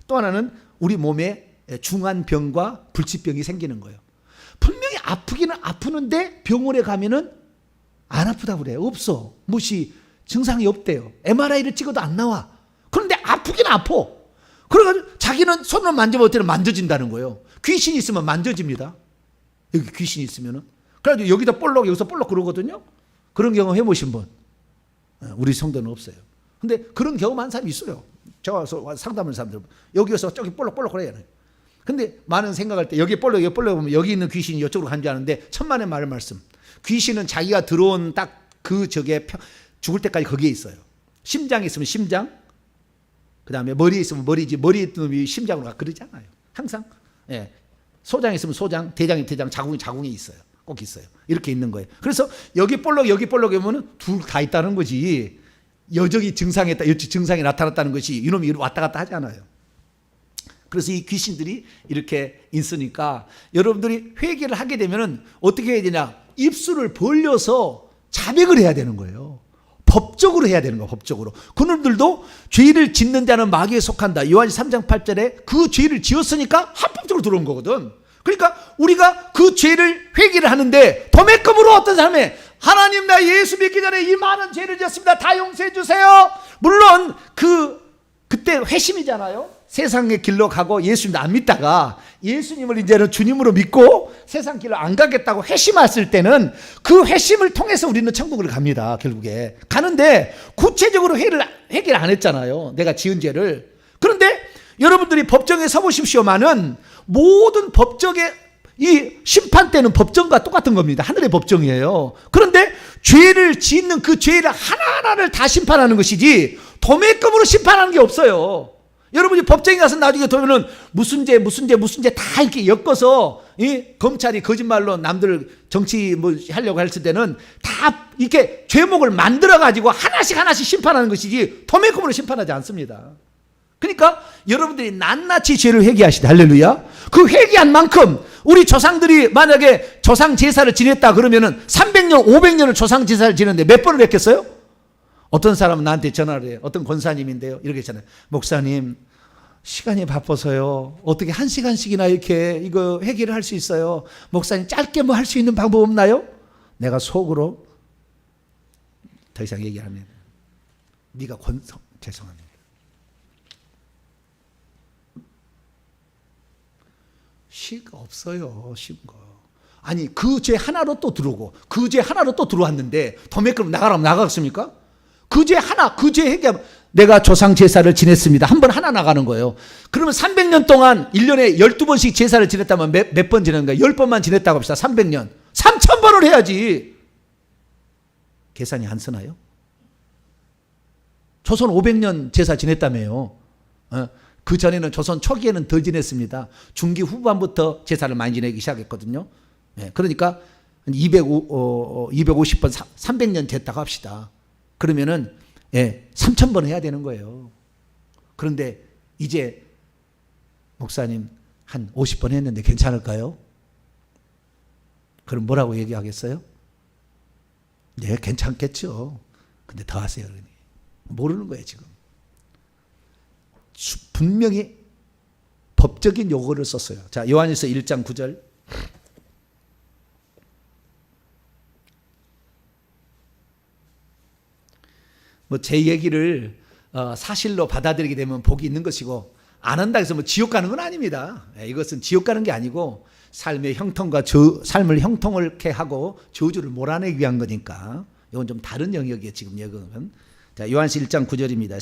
Speaker 1: 또 하나는 우리 몸에 중한 병과 불치병이 생기는 거예요. 분명히 아프기는 아프는데 병원에 가면은 안 아프다고 그래요. 없어. 무시 증상이 없대요. MRI를 찍어도 안 나와. 그런데 아프긴 아파. 그래가지고 자기는 손을 만져볼 때는 만져진다는 거예요. 귀신이 있으면 만져집니다. 여기 귀신이 있으면은. 그래가지고 여기다 여기서 볼록 그러거든요. 그런 경험 해보신 분? 우리 성도는 없어요. 근데 그런 경험한 사람이 있어요. 제가 상담하는 사람들 여기서 저기 볼록 그래요. 근데 많은 생각할 때 여기 볼록 보면 여기 있는 귀신이 이쪽으로 간 줄 아는데 천만의 말씀. 귀신은 자기가 들어온 딱 죽을 때까지 거기에 있어요. 심장에 있으면 심장, 그 다음에 머리에 있으면 머리지, 머리에 있는 놈이 심장으로 가. 그러지 않아요. 항상. 예. 소장에 있으면 소장, 대장에 대장, 자궁이 있어요. 꼭 있어요. 이렇게 있는 거예요. 그래서 여기 볼록 하면은 둘 다 있다는 거지. 여기 증상이 나타났다는 것이 이놈이 왔다 갔다 하지 않아요. 그래서 이 귀신들이 이렇게 있으니까 여러분들이 회개를 하게 되면은 어떻게 해야 되냐? 입술을 벌려서 자백을 해야 되는 거예요. 법적으로 해야 되는 거예요. 법적으로. 그놈들도 죄를 짓는 자는 마귀에 속한다. 요한시 3장 8절에 그 죄를 지었으니까 합법적으로 들어온 거거든. 그러니까 우리가 그 죄를 회개를 하는데 도매금으로 어떤 사람이 하나님 나 예수 믿기 전에 이 많은 죄를 지었습니다. 다 용서해 주세요. 물론 그때 회심이잖아요. 세상의 길로 가고 예수님 안 믿다가 예수님을 이제는 주님으로 믿고 세상 길로 안 가겠다고 회심했을 때는 그 회심을 통해서 우리는 천국을 갑니다. 결국에 가는데 구체적으로 회개를 안 했잖아요. 내가 지은 죄를. 그런데 여러분들이 법정에 서보십시오만은 모든 법정에 이 심판 때는 법정과 똑같은 겁니다. 하늘의 법정이에요. 그런데 죄를 짓는 그 죄를 하나하나를 다 심판하는 것이지 도매금으로 심판하는 게 없어요. 여러분이 법정에 가서 나중에 보면은 무슨 죄 다 이렇게 엮어서 이 검찰이 거짓말로 남들 정치 뭐 하려고 했을 때는 다 이렇게 죄목을 만들어 가지고 하나씩 심판하는 것이지 도매금으로 심판하지 않습니다. 그러니까 여러분들이 낱낱이 죄를 회개하시다. 할렐루야. 그 회개한 만큼 우리 조상들이 만약에 조상 제사를 지냈다 그러면은 300년 500년을 조상 제사를 지냈는데 몇 번을 했겠어요? 어떤 사람은 나한테 전화를 해요. 어떤 권사님인데요, 이렇게 했잖아요. 목사님, 시간이 바빠서요, 어떻게 1시간씩이나 이렇게 이거 회개를 할 수 있어요? 목사님, 짧게 뭐 할 수 있는 방법 없나요? 내가 속으로 더 이상 얘기하면 네가 죄송합니다. 시가 없어요. 쉬운 거. 아니, 그 죄 하나로 또 들어오고 그 죄 하나로 또 들어왔는데 도매금 나가라면 나가겠습니까? 그 죄 하나, 그 죄 해결. 내가 조상 제사를 지냈습니다. 한 번 하나 나가는 거예요. 그러면 300년 동안 1년에 12번씩 제사를 지냈다면 몇 번 지낸 거예요? 10번만 지냈다고 합시다. 300년. 3000번을 해야지. 계산이 안 쓰나요? 조선 500년 제사 지냈다며요. 그 전에는 조선 초기에는 더 지냈습니다. 중기 후반부터 제사를 많이 지내기 시작했거든요. 그러니까 250번, 300년 됐다고 합시다. 그러면은 3000번 해야 되는 거예요. 그런데 이제 목사님 한 50번 했는데 괜찮을까요? 그럼 뭐라고 얘기하겠어요? 네, 괜찮겠죠. 근데 더 하세요. 그러니. 모르는 거예요, 지금. 분명히 법적인 용어를 썼어요. 자, 요한일서 1장 9절. 뭐 제 얘기를 사실로 받아들이게 되면 복이 있는 것이고, 안 한다 해서 뭐 지옥 가는 건 아닙니다. 이것은 지옥 가는 게 아니고 삶의 형통과 삶을 형통하게 하고 저주를 몰아내기 위한 거니까 이건 좀 다른 영역이에요. 지금 여기는. 자, 요한시 1장 9절입니다.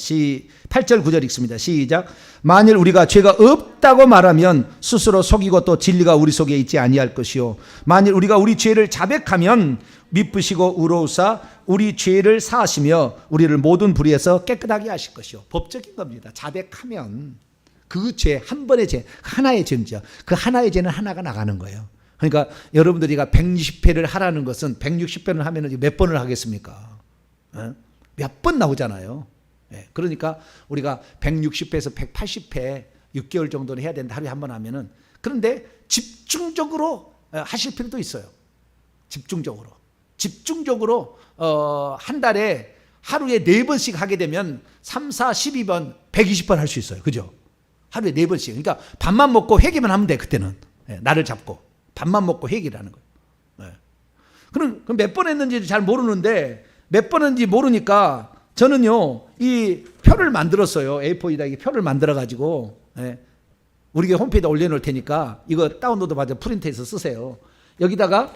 Speaker 1: 8절 9절 읽습니다. 시작. 만일 우리가 죄가 없다고 말하면 스스로 속이고 또 진리가 우리 속에 있지 아니할 것이요, 만일 우리가 우리 죄를 자백하면 미쁘시고 의로우사 우리 죄를 사하시며 우리를 모든 불의에서 깨끗하게 하실 것이요. 법적인 겁니다. 자백하면 그 죄, 한 번의 죄, 하나의 죄죠. 그 하나의 죄는 하나가 나가는 거예요. 그러니까 여러분들이가 160회를 하라는 것은 160회를 하면 몇 번을 하겠습니까? 몇 번 나오잖아요. 그러니까 우리가 160회에서 180회 6개월 정도는 해야 된다. 하루에 한 번 하면은. 그런데 집중적으로 하실 필요도 있어요. 집중적으로 한 달에 하루에 4번씩 하게 되면 3, 4, 12번 120번 할 수 있어요. 그죠? 하루에 4번씩. 그러니까 밥만 먹고 회개만 하면 돼. 그때는. 나를 잡고 밥만 먹고 회개를 하는 거예요. 그럼 몇 번 했는지 잘 모르는데, 몇 번 했는지 모르니까 저는요, 이 표를 만들었어요. A4에다 표를 만들어가지고, 우리 홈페이지에 올려놓을 테니까 이거 다운로드 받아 프린트해서 쓰세요. 여기다가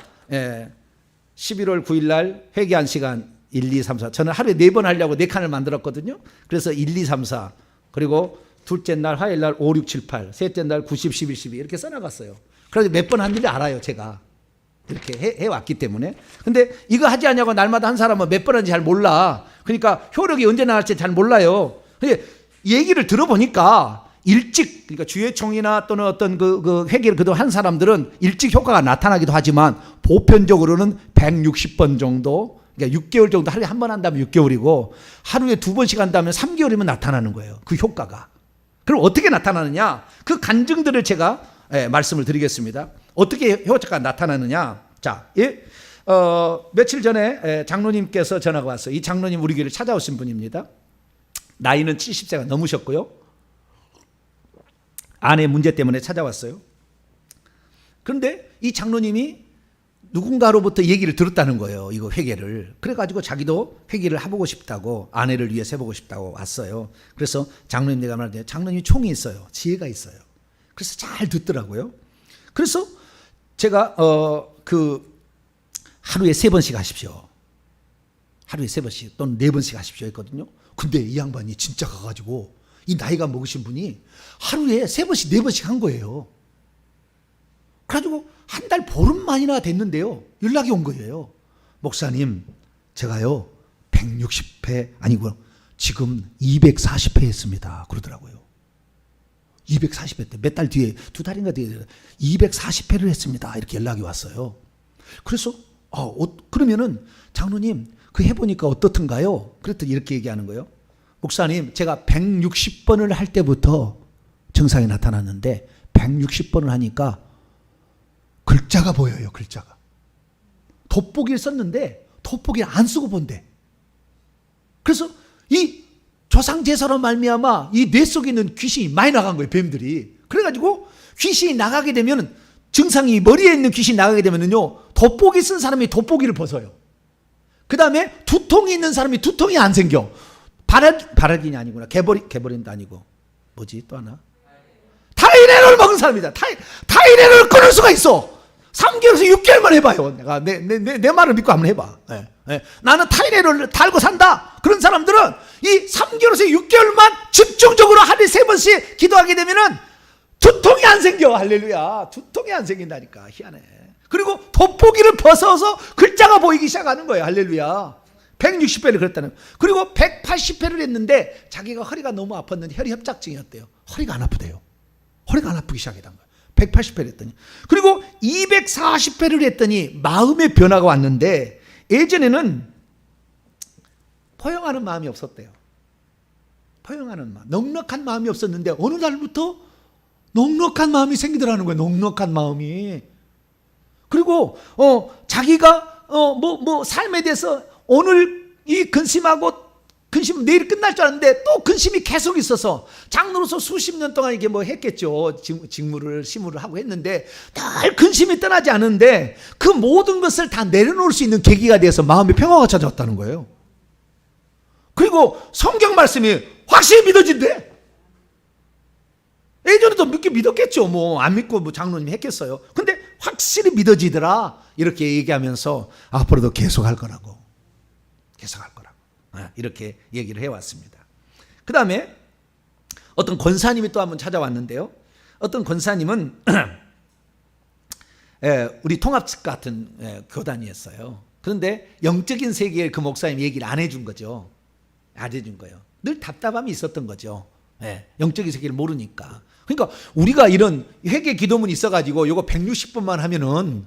Speaker 1: 11월 9일 날 회개한 시간 1, 2, 3, 4. 저는 하루에 4번 하려고 4칸을 만들었거든요. 그래서 1, 2, 3, 4. 그리고 둘째 날 화요일 날 5, 6, 7, 8. 셋째 날 90, 11, 12 이렇게 써나갔어요. 그래서 몇 번 한지 알아요, 제가. 이렇게 해왔기 때문에. 근데 이거 하지 않냐고 날마다 한 사람은 몇 번 하는지 잘 몰라. 그러니까 효력이 언제 나갈지 잘 몰라요. 근데 얘기를 들어보니까 일찍, 그러니까 주회총이나 또는 어떤 그 회개를 그동안 한 사람들은 일찍 효과가 나타나기도 하지만 보편적으로는 160번 정도, 그러니까 6개월 정도 하루에 한 번 한다면 6개월이고 하루에 2번씩 한다면 3개월이면 나타나는 거예요. 그 효과가. 그럼 어떻게 나타나느냐? 그 간증들을 제가 말씀을 드리겠습니다. 어떻게 효과가 나타나느냐? 자, 며칠 전에 장로님께서 전화가 왔어요. 이 장로님 우리 교회를 찾아오신 분입니다. 나이는 70세가 넘으셨고요. 아내 문제 때문에 찾아왔어요. 그런데 이 장로님이 누군가로부터 얘기를 들었다는 거예요. 이거 회개를. 그래가지고 자기도 회개를 해보고 싶다고, 아내를 위해서 해보고 싶다고 왔어요. 그래서 장로님 내가 말할 때 장로님이 총이 있어요. 지혜가 있어요. 그래서 잘 듣더라고요. 그래서 제가 하루에 3번씩 하십시오. 하루에 3번씩 또는 4번씩 하십시오 했거든요. 근데 이 양반이 진짜 가가지고 이 나이가 먹으신 분이 하루에 3번씩 4번씩 한 거예요. 그래가지고 한 달 보름 만이나 됐는데요, 연락이 온 거예요. 목사님, 제가요 160회 아니고요 지금 240회 했습니다. 그러더라고요. 240회 때 몇 달 뒤에 2달인가 뒤에 240회를 했습니다. 이렇게 연락이 왔어요. 그래서 그러면은 장로님 그 해보니까 어떻던가요? 그랬더니 이렇게 얘기하는 거예요. 목사님 제가 160번을 할 때부터 증상이 나타났는데 160번을 하니까 글자가 보여요. 글자가. 돋보기를 썼는데 돋보기를 안 쓰고 본대. 그래서 이 조상제사로 말미암아 이 뇌 속에 있는 귀신이 많이 나간 거예요. 뱀들이. 그래가지고 귀신이 나가게 되면 증상이 머리에 있는 귀신이 나가게 되면요 돋보기 쓴 사람이 돋보기를 벗어요. 그 다음에 두통이 있는 사람이 두통이 안 생겨. 바라긴이 아니구나. 개버린도 아니고 뭐지 또 하나? 타이레놀 먹은 사람이다. 타이레놀을 끊을 수가 있어. 3개월에서 6개월만 해봐요. 내가 내 말을 믿고 한번 해봐. 나는 타이레놀을 달고 산다. 그런 사람들은 이 3개월에서 6개월만 집중적으로 하루에 3번씩 기도하게 되면은 두통이 안 생겨. 할렐루야. 두통이 안 생긴다니까. 희한해. 그리고 돋보기를 벗어서 글자가 보이기 시작하는 거예요. 할렐루야. 160회를 그랬다는. 그리고 180회를 했는데 자기가 허리가 너무 아팠는데 혈이 협착증이었대요. 허리가 안 아프대요. 허리가 안 아프기 시작했던 거예요. 180회를 했더니. 그리고 240회를 했더니 마음의 변화가 왔는데 예전에는 포용하는 마음이 없었대요. 포용하는 마음. 넉넉한 마음이 없었는데 어느 날부터 넉넉한 마음이 생기더라는 거예요. 넉넉한 마음이. 그리고 자기가 삶에 대해서 오늘 이 근심하고 근심은 내일 끝날 줄 알았는데 또 근심이 계속 있어서 장로로서 수십 년 동안 이게 뭐 했겠죠. 직무를 시무를 하고 했는데 늘 근심이 떠나지 않은데 그 모든 것을 다 내려놓을 수 있는 계기가 돼서 마음의 평화가 찾아왔다는 거예요. 그리고 성경 말씀이 확실히 믿어진대. 예전에도 믿었겠죠. 뭐 안 믿고 뭐 장로님이 했겠어요. 근데 확실히 믿어지더라. 이렇게 얘기하면서 앞으로도 계속 할 거라고. 계속 할 거라고. 이렇게 얘기를 해왔습니다. 그 다음에 어떤 권사님이 또 한 번 찾아왔는데요. 어떤 권사님은 우리 통합측 같은 교단이었어요. 그런데 영적인 세계에 그 목사님 얘기를 안 해준 거죠. 안 해준 거예요. 늘 답답함이 있었던 거죠. 영적인 세계를 모르니까. 그러니까 우리가 이런 회개 기도문이 있어가지고 요거 160번만 하면은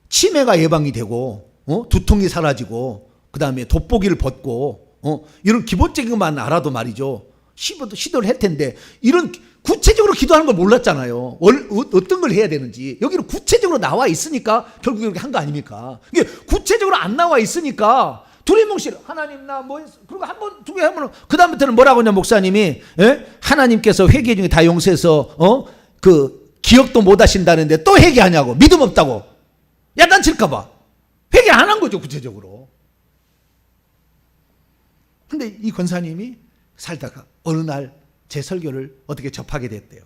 Speaker 1: 치매가 예방이 되고 두통이 사라지고 그 다음에 돋보기를 벗고 이런 기본적인 것만 알아도 말이죠. 시도를 할 텐데 이런 구체적으로 기도하는 걸 몰랐잖아요. 어떤 걸 해야 되는지. 여기는 구체적으로 나와 있으니까 결국 이렇게 한 거 아닙니까? 이게 구체적으로 안 나와 있으니까 두리뭉실 하나님 나 뭐 했어. 그리고 한 번 두 개 하면 그 다음부터는 뭐라고 하냐 목사님이 하나님께서 회개 중에 다 용서해서 그 기억도 못 하신다는데 또 회개하냐고. 믿음 없다고 야단칠까 봐 회개 안 한 거죠. 구체적으로. 근데 이 권사님이 살다가 어느 날 제 설교를 어떻게 접하게 됐대요.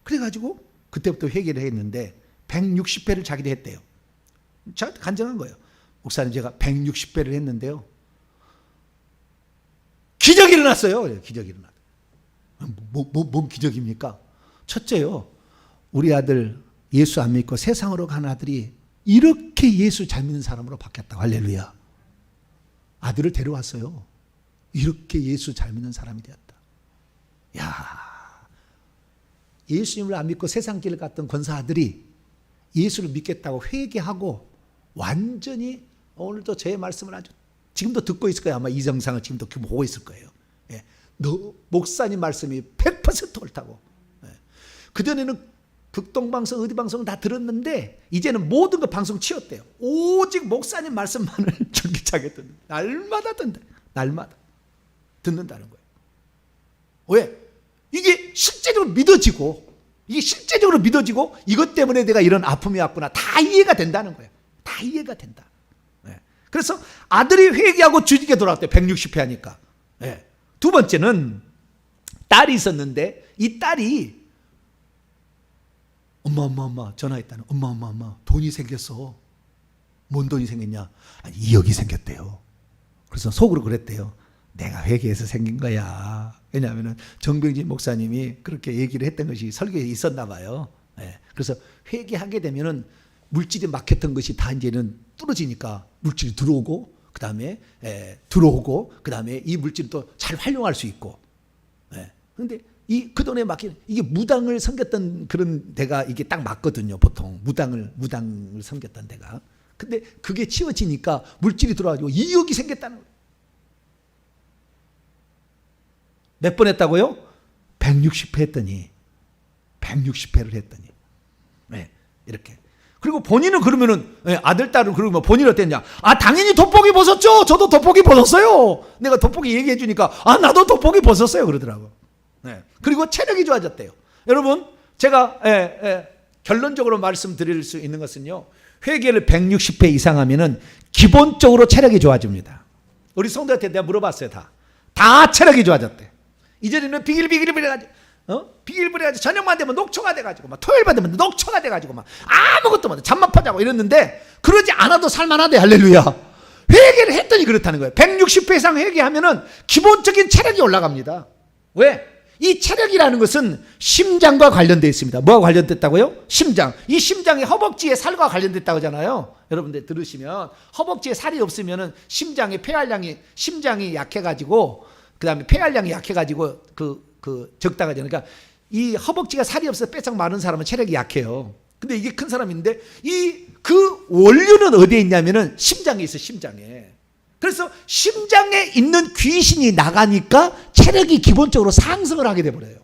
Speaker 1: 그래가지고 그때부터 회개를 했는데 160회를 자기도 했대요. 저한테 간증한 거예요. 목사님 제가 160회를 했는데요. 기적이 일어났어요. 기적이 일어났어요. 뭔 기적입니까? 첫째요. 우리 아들 예수 안 믿고 세상으로 간 아들이 이렇게 예수 잘 믿는 사람으로 바뀌었다고. 할렐루야. 아들을 데려왔어요. 이렇게 예수 잘 믿는 사람이 되었다. 야, 예수님을 안 믿고 세상 길을 갔던 권사 아들이 예수를 믿겠다고 회개하고 완전히 오늘도 제 말씀을 아주 지금도 듣고 있을 거예요. 아마 이 영상을 지금도 보고 있을 거예요. 너 목사님 말씀이 100% 옳다고. 그전에는 극동방송 어디 방송 다 들었는데 이제는 모든 거 방송 치웠대요. 오직 목사님 말씀만을 줄기차게 듣는. 날마다 듣는다. 날마다 듣는다는 거예요. 왜? 이게 실제적으로 믿어지고 이것 때문에 내가 이런 아픔이 왔구나. 다 이해가 된다는 거예요. 다 이해가 된다. 그래서 아들이 회개하고 주님께 돌아왔대요. 160회 하니까. 두 번째는 딸이 있었는데 이 딸이 엄마 전화했다는. 엄마 돈이 생겼어. 뭔 돈이 생겼냐? 아니 2억이 생겼대요. 그래서 속으로 그랬대요. 내가 회개해서 생긴 거야. 왜냐하면 정병진 목사님이 그렇게 얘기를 했던 것이 설교에 있었나 봐요. 그래서 회개하게 되면은 물질이 막혔던 것이 다 이제는 뚫어지니까 물질이 들어오고 그 다음에 이 물질을 또 잘 활용할 수 있고. 그런데 그 돈에 맡기는 이게 무당을 섬겼던 그런 데가 이게 딱 맞거든요. 보통 무당을 섬겼던 데가. 근데 그게 치워지니까 물질이 들어와가지고 2억이 생겼다는 거예요. 몇 번 했다고요? 160회 했더니 160회를 했더니 네, 이렇게. 그리고 본인은 그러면은 아들 딸은 그러면 본인은 어땠냐? 당연히 돋보기 벗었죠. 저도 돋보기 벗었어요. 내가 돋보기 얘기해 주니까 나도 돋보기 벗었어요 그러더라고. 네. 그리고 체력이 좋아졌대요. 여러분 제가 결론적으로 말씀드릴 수 있는 것은요. 회개를 160회 이상 하면은 기본적으로 체력이 좋아집니다. 우리 성도한테 내가 물어봤어요. 다 체력이 좋아졌대. 이전에는 비길비길비길해가지고 비길비길해가지고 저녁만 되면 녹초가 돼가지고 막 토요일만 되면 녹초가 돼가지고 막 아무것도 못해 잠만 퍼자고 이랬는데 그러지 않아도 살만하대. 할렐루야. 회개를 했더니 그렇다는 거예요. 160회 이상 회개하면은 기본적인 체력이 올라갑니다. 왜? 이 체력이라는 것은 심장과 관련되어 있습니다. 뭐가 관련됐다고요? 심장. 이 심장이 허벅지의 살과 관련됐다고 하잖아요. 여러분들 들으시면 허벅지에 살이 없으면은 심장이 약해가지고 그 다음에 폐활량이 약해가지고 적다가 되니까 그러니까 이 허벅지가 살이 없어서 빼짝 마른 사람은 체력이 약해요. 근데 이게 큰 사람인데 그 원료는 어디에 있냐면은 심장에 있어. 심장에. 그래서 심장에 있는 귀신이 나가니까 체력이 기본적으로 상승을 하게 돼버려요.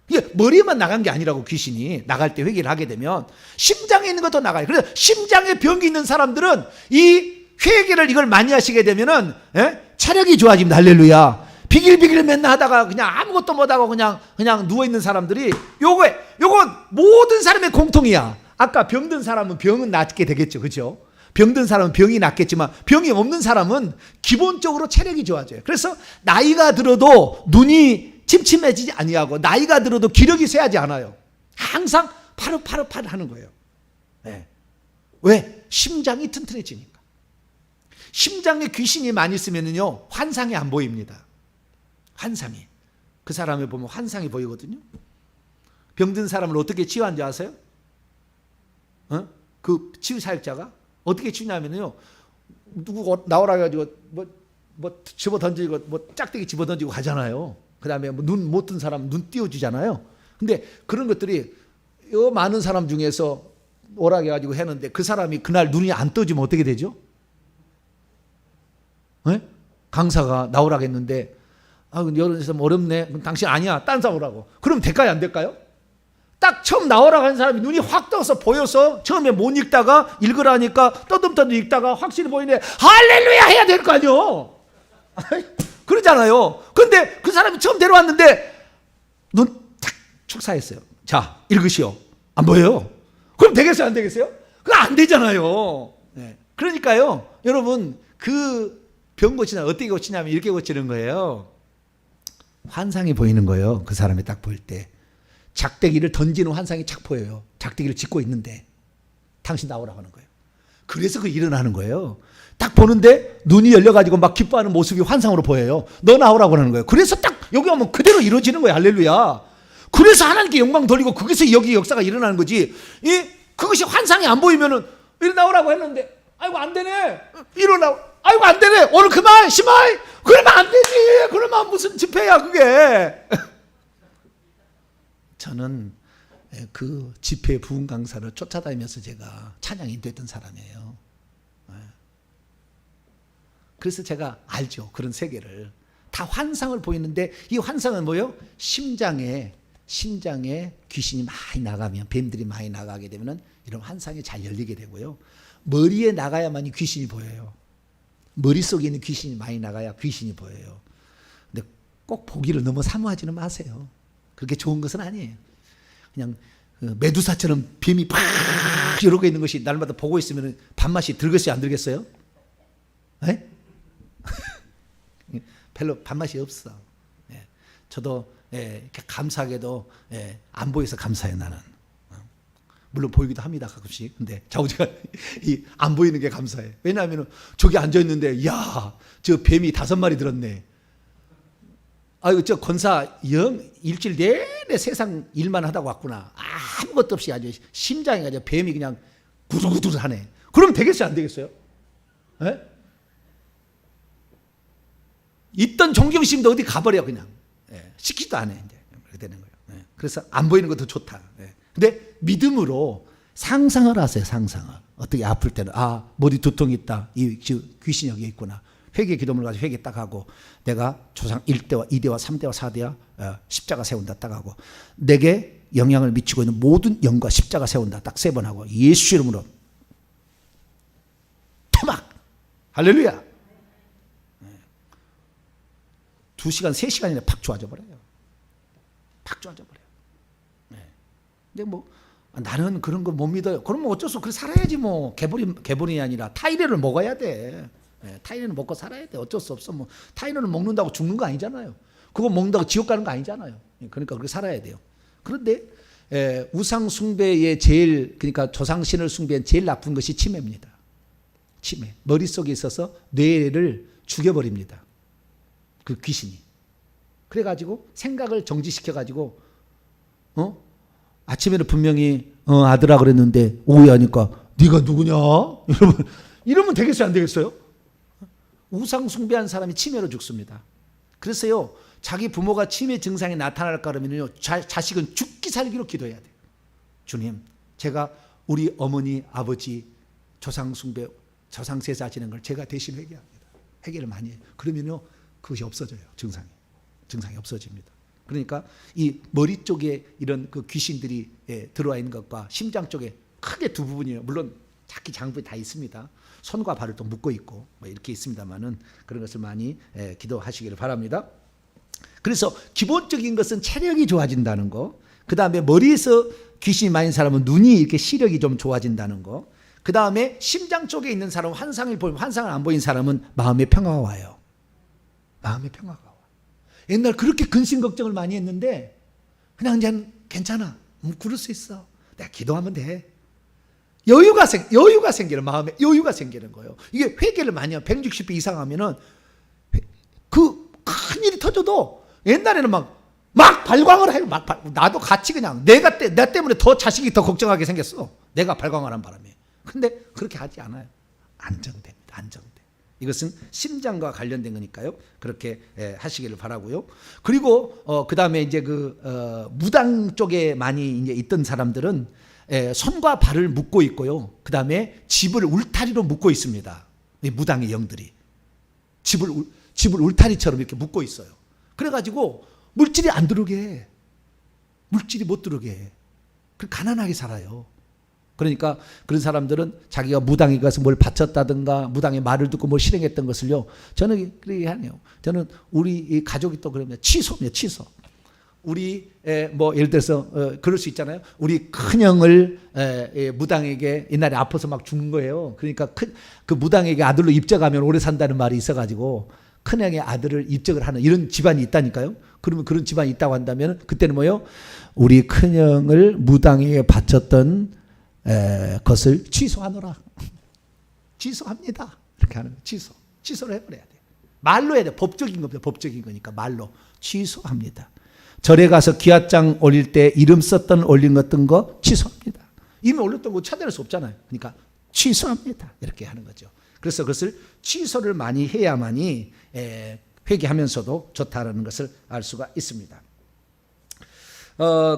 Speaker 1: 이게 머리에만 나간 게 아니라고. 귀신이 나갈 때 회개를 하게 되면 심장에 있는 것도 나가요. 그래서 심장에 병이 있는 사람들은 이 회개를 이걸 많이 하시게 되면은 체력이 좋아집니다. 할렐루야. 비길비길 맨날 하다가 그냥 아무것도 못하고 그냥 누워있는 사람들이 요건 모든 사람의 공통이야. 아까 병든 사람은 병은 낫게 되겠죠. 그죠? 병든 사람은 병이 낫겠지만 병이 없는 사람은 기본적으로 체력이 좋아져요. 그래서 나이가 들어도 눈이 침침해지지 아니하고 나이가 들어도 기력이 쇠하지 않아요. 항상 파릇파릇 하는 거예요. 네. 왜? 심장이 튼튼해지니까. 심장에 귀신이 많이 있으면요 환상이 안 보입니다. 환상이. 그 사람을 보면 환상이 보이거든요. 병든 사람을 어떻게 치유한 줄 아세요? 그 치유 사역자가 어떻게 치냐면요. 누구 나오라 해가지고 뭐 집어 던지고 뭐 짝대기 집어 던지고 가잖아요. 그 다음에 뭐 눈 못 뜬 사람 눈 띄워주잖아요. 근데 그런 것들이 요 많은 사람 중에서 오라 해가지고 했는데 그 사람이 그날 눈이 안 떠지면 어떻게 되죠? 강사가 나오라 했는데 여러 사람 어렵네. 그럼 당신 아니야. 딴 사람 오라고. 그럼 될까요? 안 될까요? 딱 처음 나오라고 하는 사람이 눈이 확 떠서 보여서 처음에 못 읽다가 읽으라니까 떠듬떠듬 읽다가 확실히 보이네. 할렐루야 해야 될 거 아니요. 그러잖아요. 근데 그 사람이 처음 데려왔는데 눈 탁 축사했어요. 자 읽으시오. 안 보여요. 그럼 되겠어요? 안 되겠어요? 그거 안 되잖아요. 네. 그러니까요. 여러분 그 병 고치냐 어떻게 고치냐면 이렇게 고치는 거예요. 환상이 보이는 거예요. 그 사람이 딱 보일 때. 작대기를 던지는 환상이 착 보여요. 작대기를 짚고 있는데 당신 나오라고 하는 거예요. 그래서 그 일어나는 거예요. 딱 보는데 눈이 열려가지고 막 기뻐하는 모습이 환상으로 보여요. 너 나오라고 하는 거예요. 그래서 딱 여기 오면 그대로 이루어지는 거예요. 할렐루야. 그래서 하나님께 영광 돌리고 거기서 여기 역사가 일어나는 거지. 그것이 환상이 안 보이면은 일어나오라고 했는데 아이고 안 되네. 일어나. 아이고 안 되네. 오늘 그만 심하이. 그러면 안 되지. 그러면 무슨 집회야 그게. 저는 그 집회 부흥 강사를 쫓아다니면서 제가 찬양이 됐던 사람이에요. 그래서 제가 알죠. 그런 세계를. 다 환상을 보이는데 이 환상은 뭐예요? 심장에 귀신이 많이 나가면 뱀들이 많이 나가게 되면 이런 환상이 잘 열리게 되고요. 머리에 나가야만이 귀신이 보여요. 머릿속에 있는 귀신이 많이 나가야 귀신이 보여요. 근데 꼭 보기를 너무 사모하지는 마세요. 그렇게 좋은 것은 아니에요. 그냥 메두사처럼 뱀이 팍 이러고 있는 것이 날마다 보고 있으면 밥맛이 들겠어요? 안 들겠어요? 별로 밥맛이 없어. 저도 이렇게 감사하게도 안 보여서 감사해요. 나는. 물론 보이기도 합니다. 가끔씩. 근데 자우지가 안 보이는 게 감사해. 왜냐하면 저기 앉아있는데 이야 저 뱀이 5마리 들었네. 아이고 저 권사 영 일주일 내내 세상 일만 하다가 왔구나. 아무것도 없이 아주 심장이 아주 뱀이 그냥 구두구두하네. 그럼 되겠어요? 안 되겠어요? 있던 존경심도 어디 가버려 그냥. 시키지도 않아요. 이제. 그렇게 되는 거예요. 예. 그래서 안 보이는 것도 좋다. 예. 근데 믿음으로 상상을 하세요. 상상을. 어떻게 아플 때는 머리 두통이 있다. 이 귀신이 여기 있구나. 회개 기도문을 가지고 회개 딱 하고 내가 조상 1대와 2대와 3대와 4대와 십자가 세운다 딱 하고 내게 영향을 미치고 있는 모든 영과 십자가 세운다 딱 3번 하고 예수 이름으로 토막 할렐루야. 2시간 3시간이나 팍 좋아져 버려요. 팍 좋아져 버려요. 근데 뭐 나는 그런 거 못 믿어요. 그러면 어쩔 수 없어. 그래 살아야지 뭐. 개불이 아니라 타이레를 먹어야 돼. 타이레는 먹고 살아야 돼. 어쩔 수 없어. 뭐 타이레를 먹는다고 죽는 거 아니잖아요. 그거 먹는다고 지옥 가는 거 아니잖아요. 그러니까 그렇게 살아야 돼요. 그런데 우상 숭배의 그러니까 조상신을 숭배한 제일 나쁜 것이 치매입니다. 치매. 머릿속에 있어서 뇌를 죽여버립니다. 그 귀신이. 그래가지고 생각을 정지시켜가지고 아침에는 분명히 아들아 그랬는데 오후에 하니까 네가 누구냐? 이러면 되겠어요? 안 되겠어요? 우상 숭배한 사람이 치매로 죽습니다. 그래서요 자기 부모가 치매 증상이 나타날까 그러면요 자식은 죽기 살기로 기도해야 돼요. 주님, 제가 우리 어머니 아버지 조상 숭배 조상 제사 지는 걸 제가 대신 회개합니다. 회개를 많이 해요. 그러면요 그것이 없어져요. 증상이 없어집니다. 그러니까 이 머리 쪽에 이런 그 귀신들이 들어와 있는 것과 심장 쪽에 크게 두 부분이에요. 물론 작기 장부에 다 있습니다. 손과 발을 또 묶고 있고 뭐 이렇게 있습니다만은 그런 것을 많이 기도하시기를 바랍니다. 그래서 기본적인 것은 체력이 좋아진다는 거, 그 다음에 머리에서 귀신이 많은 사람은 눈이 이렇게 시력이 좀 좋아진다는 거, 그 다음에 심장 쪽에 있는 사람은 환상을 안 보인 사람은 마음의 평화가 와요. 마음의 평화가 와. 옛날 그렇게 근심 걱정을 많이 했는데 그냥 이제 괜찮아. 그럴 수 있어. 내가 기도하면 돼. 여유가 생기는 마음에 여유가 생기는 거예요. 이게 회개를 많이 하면 160배 이상 하면은 그 큰 일이 터져도 옛날에는 막 발광을 해요. 나도 같이 그냥 나 때문에 더 자식이 더 걱정하게 생겼어. 내가 발광을 한 바람에. 근데 그렇게 하지 않아요. 안정됩니다. 안정돼. 이것은 심장과 관련된 거니까요. 그렇게 하시기를 바라고요. 그리고 그 다음에 이제 무당 쪽에 많이 이제 있던 사람들은 손과 발을 묶고 있고요. 그 다음에 집을 울타리로 묶고 있습니다. 이 무당의 영들이 집을 울타리처럼 이렇게 묶고 있어요. 그래가지고 물질이 안 들어오게 해. 물질이 못 들어오게 해. 가난하게 살아요. 그러니까 그런 사람들은 자기가 무당에 가서 뭘 바쳤다든가 무당의 말을 듣고 뭘 실행했던 것을요. 저는 그렇게 하네요. 저는 우리 가족이 또 그러면 취소입니다. 취소. 우리 뭐 예를 들어서 그럴 수 있잖아요. 우리 큰형을 무당에게 옛날에 아파서 막 죽는 거예요. 그러니까 그 무당에게 아들로 입적하면 오래 산다는 말이 있어가지고 큰형의 아들을 입적을 하는 이런 집안이 있다니까요. 그러면 그런 집안이 있다고 한다면 그때는 뭐요? 우리 큰형을 무당에게 바쳤던 것을 취소하노라. 취소합니다. 이렇게 하는 거예요. 취소를 해버려야 돼요. 말로 해야 돼요. 법적인 겁니다. 법적인 거니까 말로 취소합니다. 절에 가서 기와장 올릴 때 이름 썼던 올린 어떤 거 취소합니다. 이미 올렸던 거 찾아낼 수 없잖아요. 그러니까 취소합니다. 이렇게 하는 거죠. 그래서 그것을 취소를 많이 해야만이 회개하면서도 좋다라는 것을 알 수가 있습니다.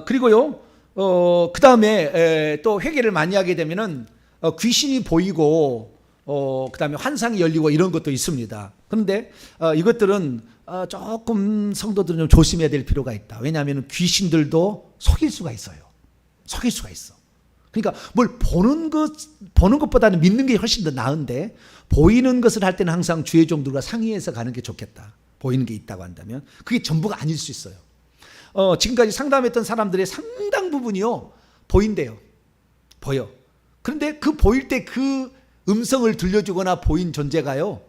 Speaker 1: 그리고요, 그 다음에 또 회개를 많이 하게 되면은 귀신이 보이고 그 다음에 환상이 열리고 이런 것도 있습니다. 그런데 이것들은 조금 성도들은 좀 조심해야 될 필요가 있다. 왜냐하면 귀신들도 속일 수가 있어요. 속일 수가 있어. 그러니까 뭘 보는 것보다는 믿는 게 훨씬 더 나은데 보이는 것을 할 때는 항상 주의 종들과 상의해서 가는 게 좋겠다. 보이는 게 있다고 한다면 그게 전부가 아닐 수 있어요. 지금까지 상담했던 사람들의 상당 부분이요 보인대요. 보여. 그런데 그 보일 때 그 음성을 들려주거나 보인 존재가요,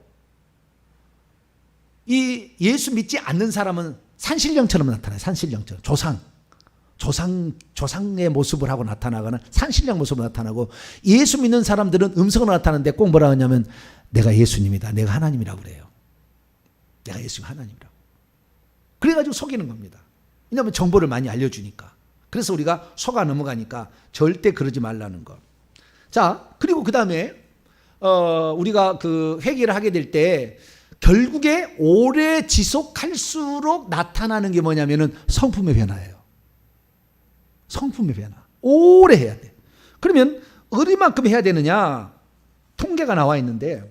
Speaker 1: 이 예수 믿지 않는 사람은 산신령처럼 나타나요. 산신령처럼 조상의 모습을 하고 나타나거나 산신령 모습으로 나타나고, 예수 믿는 사람들은 음성으로 나타나는데 꼭 뭐라 하냐면 내가 예수님이다, 내가 하나님이라고 그래요. 내가 예수님 하나님이라고. 그래가지고 속이는 겁니다. 왜냐하면 정보를 많이 알려주니까. 그래서 우리가 속아 넘어가니까 절대 그러지 말라는 거. 자, 그리고 그 다음에 우리가 그 회개를 하게 될 때 결국에 오래 지속할수록 나타나는 게 뭐냐면은 성품의 변화예요. 성품의 변화. 오래 해야 돼. 그러면 어디만큼 해야 되느냐? 통계가 나와 있는데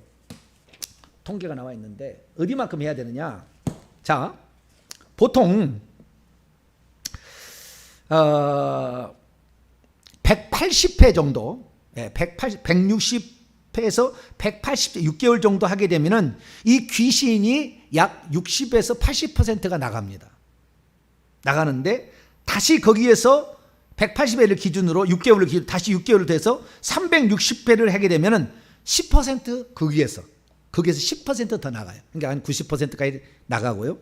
Speaker 1: 어디만큼 해야 되느냐? 자, 보통 180회 정도, 160회에서 180회 6개월 정도 하게 되면은 이 귀신이 약 60에서 80%가 나가는데 다시 거기에서 180회를 기준으로 6개월을 기준 다시 6개월을 돼서 360회를 하게 되면은 10% 거기에서 10% 더 나가요. 그러니까 한 90%까지 나가고요.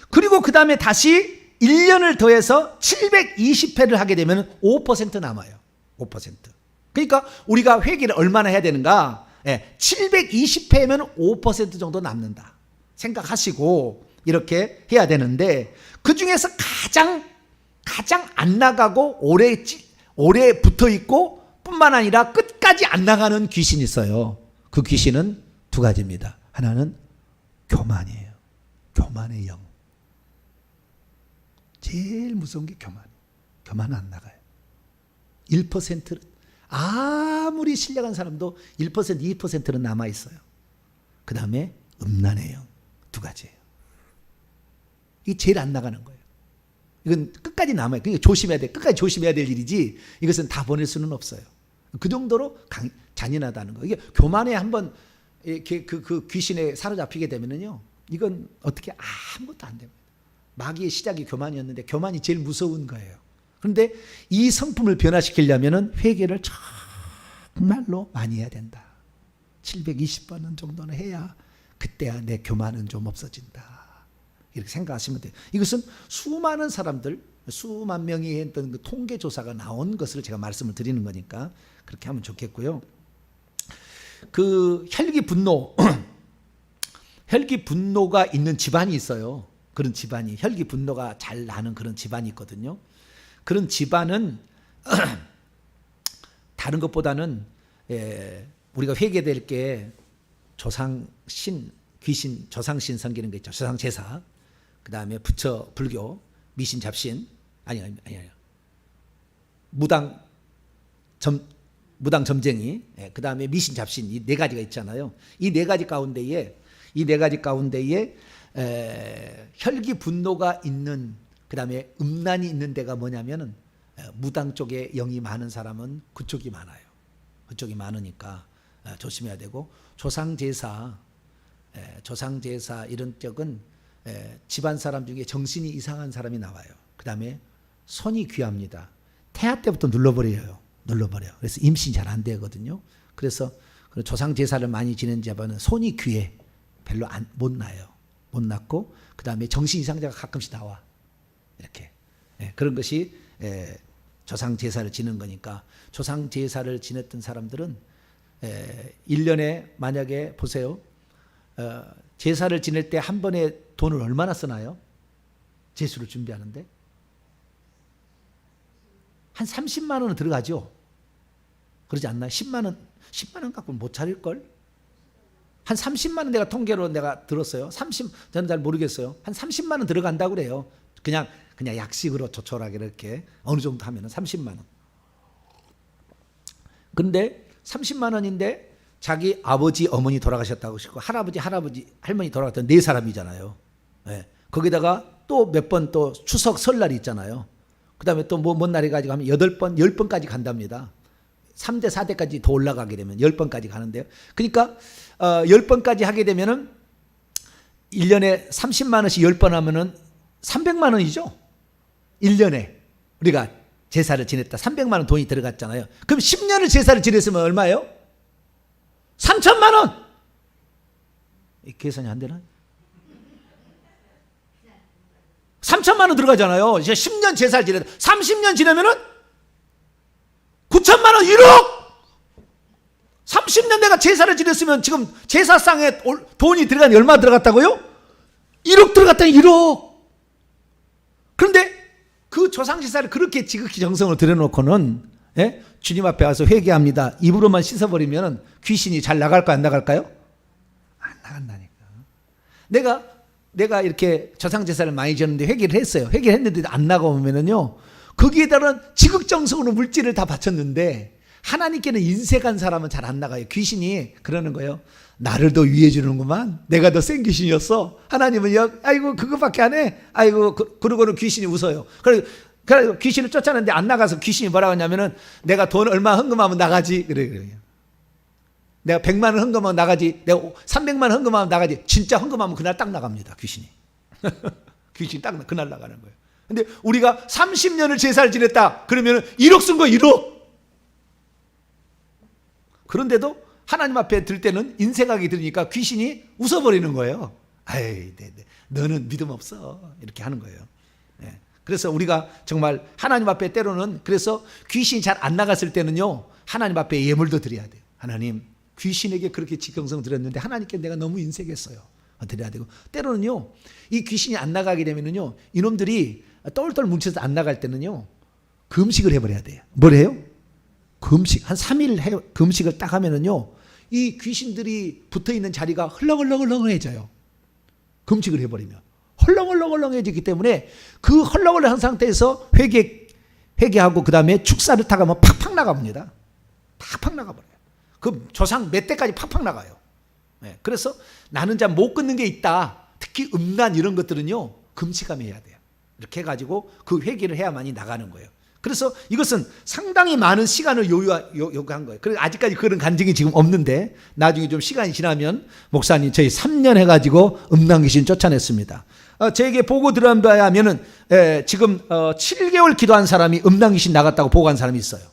Speaker 1: 그리고 그 다음에 다시 1년을 더해서 720회를 하게 되면 5% 남아요. 5%. 그러니까 우리가 회계를 얼마나 해야 되는가? 720회면 5% 정도 남는다. 생각하시고 이렇게 해야 되는데 그 중에서 가장 안 나가고 오래 붙어 있고 뿐만 아니라 끝까지 안 나가는 귀신이 있어요. 그 귀신은 두 가지입니다. 하나는 교만이에요. 교만의 영. 제일 무서운 게 교만은 안 나가요. 1% 아무리 신령한 사람도 1%, 2%는 남아 있어요. 그 다음에 음란의 영. 두 가지예요. 이게 제일 안 나가는 거예요. 이건 끝까지 남아요. 그러니까 조심해야 돼. 끝까지 조심해야 될 일이지 이것은 다 보낼 수는 없어요. 그 정도로 잔인하다는 거예요. 이게 교만에 한번 그 귀신에 사로잡히게 되면은요, 이건 어떻게 아무것도 안 됩니다. 마귀의 시작이 교만이었는데 교만이 제일 무서운 거예요. 그런데 이 성품을 변화시키려면은 회개를 정말로 많이 해야 된다. 720번 정도는 해야 그때야 내 교만은 좀 없어진다. 이렇게 생각하시면 돼요. 이것은 수많은 사람들, 수만 명이 했던 그 통계 조사가 나온 것을 제가 말씀을 드리는 거니까 그렇게 하면 좋겠고요. 그 혈기 분노가 있는 집안이 있어요. 그런 집안이 혈기 분노가 잘 나는 그런 집안이 있거든요. 그런 집안은 다른 것보다는 우리가 회개될 게 조상신, 귀신, 조상신 섬기는 거 있죠. 조상제사. 그 다음에 부처, 불교, 미신, 잡신. 아니. 무당, 점쟁이. 그 다음에 미신, 잡신. 이 네 가지가 있잖아요. 이 네 가지 가운데에 혈기 분노가 있는, 그 다음에 음란이 있는 데가 뭐냐면은 무당 쪽에 영이 많은 사람은 그쪽이 많아요. 그쪽이 많으니까 조심해야 되고, 조상제사 이런 쪽은 집안 사람 중에 정신이 이상한 사람이 나와요. 그 다음에 손이 귀합니다. 태아 때부터 눌러버려요. 그래서 임신이 잘 안 되거든요. 그래서 조상제사를 많이 지낸 집안은 손이 귀해. 별로 못 나요. 못 낳고, 그 다음에 정신 이상자가 가끔씩 나와. 이렇게. 그런 것이 조상제사를 지는 거니까, 조상제사를 지냈던 사람들은 1년에 만약에 보세요. 제사를 지낼 때 한 번에 돈을 얼마나 쓰나요? 제수를 준비하는데? 한 30만 원은 들어가죠? 그러지 않나요? 10만 원 갖고는 못 차릴걸? 한 30만 원 내가 통계로 내가 들었어요. 저는 잘 모르겠어요. 한 30만 원 들어간다고 그래요. 그냥 약식으로 조촐하게 이렇게 어느 정도 하면은 30만 원. 근데 30만 원인데 자기 아버지, 어머니 돌아가셨다고 하시고 할아버지, 할머니 돌아갔던 네 사람이잖아요. 거기다가 또 몇 번 또 추석 설날이 있잖아요. 그 다음에 또 뭔 날이 가지고 하면 8번, 10번까지 간답니다. 3대, 4대까지 더 올라가게 되면 10번까지 가는데요. 그러니까 10번까지 하게 되면은 1년에 30만 원씩 10번 하면은 300만 원이죠. 1년에 우리가 제사를 지냈다. 300만 원 돈이 들어갔잖아요. 그럼 10년을 제사를 지냈으면 얼마예요? 3천만 원! 이 계산이 안 되나? 3천만 원 들어가잖아요. 이제 10년 제사를 지내다 30년 지내면은 9천만 원, 1억! 30년 내가 제사를 지냈으면 지금 제사상에 돈이 들어가니 얼마 들어갔다고요? 1억 들어갔다니 1억! 그런데 그 조상제사를 그렇게 지극히 정성을 들여놓고는 주님 앞에 와서 회개합니다. 입으로만 씻어버리면 귀신이 잘 나갈까요? 안 나갈까요? 안 나간다니까. 내가 이렇게 조상제사를 많이 지었는데 회개를 했어요. 회개를 했는데 안 나가면은요, 거기에 따른 지극정성으로 물질을 다 바쳤는데 하나님께는 인색한 사람은 잘 안 나가요. 귀신이 그러는 거예요. 나를 더 위해 주는구만. 내가 더 센 귀신이었어. 하나님은 아이고 그것밖에 안 해. 아이고 그러고는 귀신이 웃어요. 그래서 귀신을 쫓아내는데 안 나가서 귀신이 뭐라고 하냐면은 내가 돈 얼마 헌금하면 나가지. 그래요. 내가 100만 원 헌금하면 나가지. 내가 300만 원 헌금하면 나가지. 진짜 헌금하면 그날 딱 나갑니다. 귀신이. 귀신이 딱 그날 나가는 거예요. 근데 우리가 30년을 제사를 지냈다. 그러면은 1억 쓴 거 1억. 그런데도 하나님 앞에 들 때는 인색하게 들으니까 귀신이 웃어버리는 거예요. 아이, 너는 믿음 없어. 이렇게 하는 거예요. 네. 그래서 우리가 정말 하나님 앞에 때로는 그래서 귀신이 잘 안 나갔을 때는요, 하나님 앞에 예물도 드려야 돼요. 하나님, 귀신에게 그렇게 지경성 드렸는데 하나님께 내가 너무 인색했어요. 드려야 되고, 때로는요, 이 귀신이 안 나가게 되면은요, 이놈들이 똘똘 뭉쳐서 안 나갈 때는요, 금식을 해버려야 돼요. 뭘 해요? 금식. 한 3일 금식을 딱 하면은요, 이 귀신들이 붙어 있는 자리가 헐렁헐렁해져요. 금식을 해버리면. 헐렁헐렁해지기 때문에 그 헐렁헐렁한 상태에서 회개하고 그 다음에 축사를 타가면 팍팍 나갑니다. 팍팍 나가버려요. 그 조상 몇 대까지 팍팍 나가요. 네. 그래서 나는 잘 못 끊는 게 있다. 특히 음란 이런 것들은요, 금식하며 해야 돼요. 이렇게 해가지고 그 회개를 해야만이 나가는 거예요. 그래서 이것은 상당히 많은 시간을 요구한 거예요. 그래서 아직까지 그런 간증이 지금 없는데 나중에 좀 시간이 지나면 목사님 저희 3년 해가지고 음란 귀신 쫓아냈습니다. 저에게 보고 들은 바에 하면은 지금 7개월 기도한 사람이 음란 귀신 나갔다고 보고한 사람이 있어요.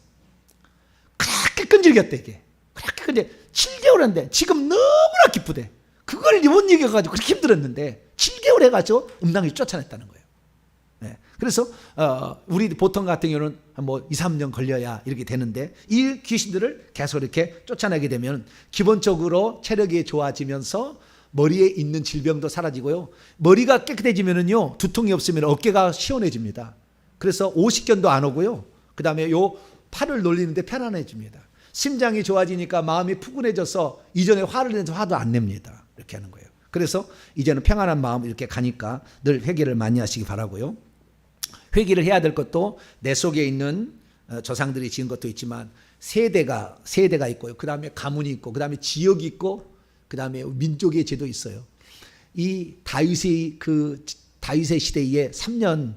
Speaker 1: 그렇게 끈질겼대 이게. 그렇게 근데 7개월 했는데 지금 너무나 기쁘대. 그걸 못 이겨가지고 그렇게 힘들었는데 7개월 해가지고 음란 귀신 쫓아냈다는 거예요. 네. 그래서 우리 보통 같은 경우는 뭐 2, 3년 걸려야 이렇게 되는데 이 귀신들을 계속 이렇게 쫓아내게 되면 기본적으로 체력이 좋아지면서 머리에 있는 질병도 사라지고요. 머리가 깨끗해지면은요, 두통이 없으면 어깨가 시원해집니다. 그래서 오십견도 안 오고요. 그 다음에 요 팔을 놀리는데 편안해집니다. 심장이 좋아지니까 마음이 푸근해져서 이전에 화를 내서 화도 안 냅니다. 이렇게 하는 거예요. 그래서 이제는 평안한 마음 이렇게 가니까 늘 회개를 많이 하시기 바라고요. 회개를 해야 될 것도 내 속에 있는 조상들이 지은 것도 있지만 세대가 있고요. 그 다음에 가문이 있고, 그 다음에 지역이 있고, 그 다음에 민족의 죄도 있어요. 이 다윗의 시대에 3년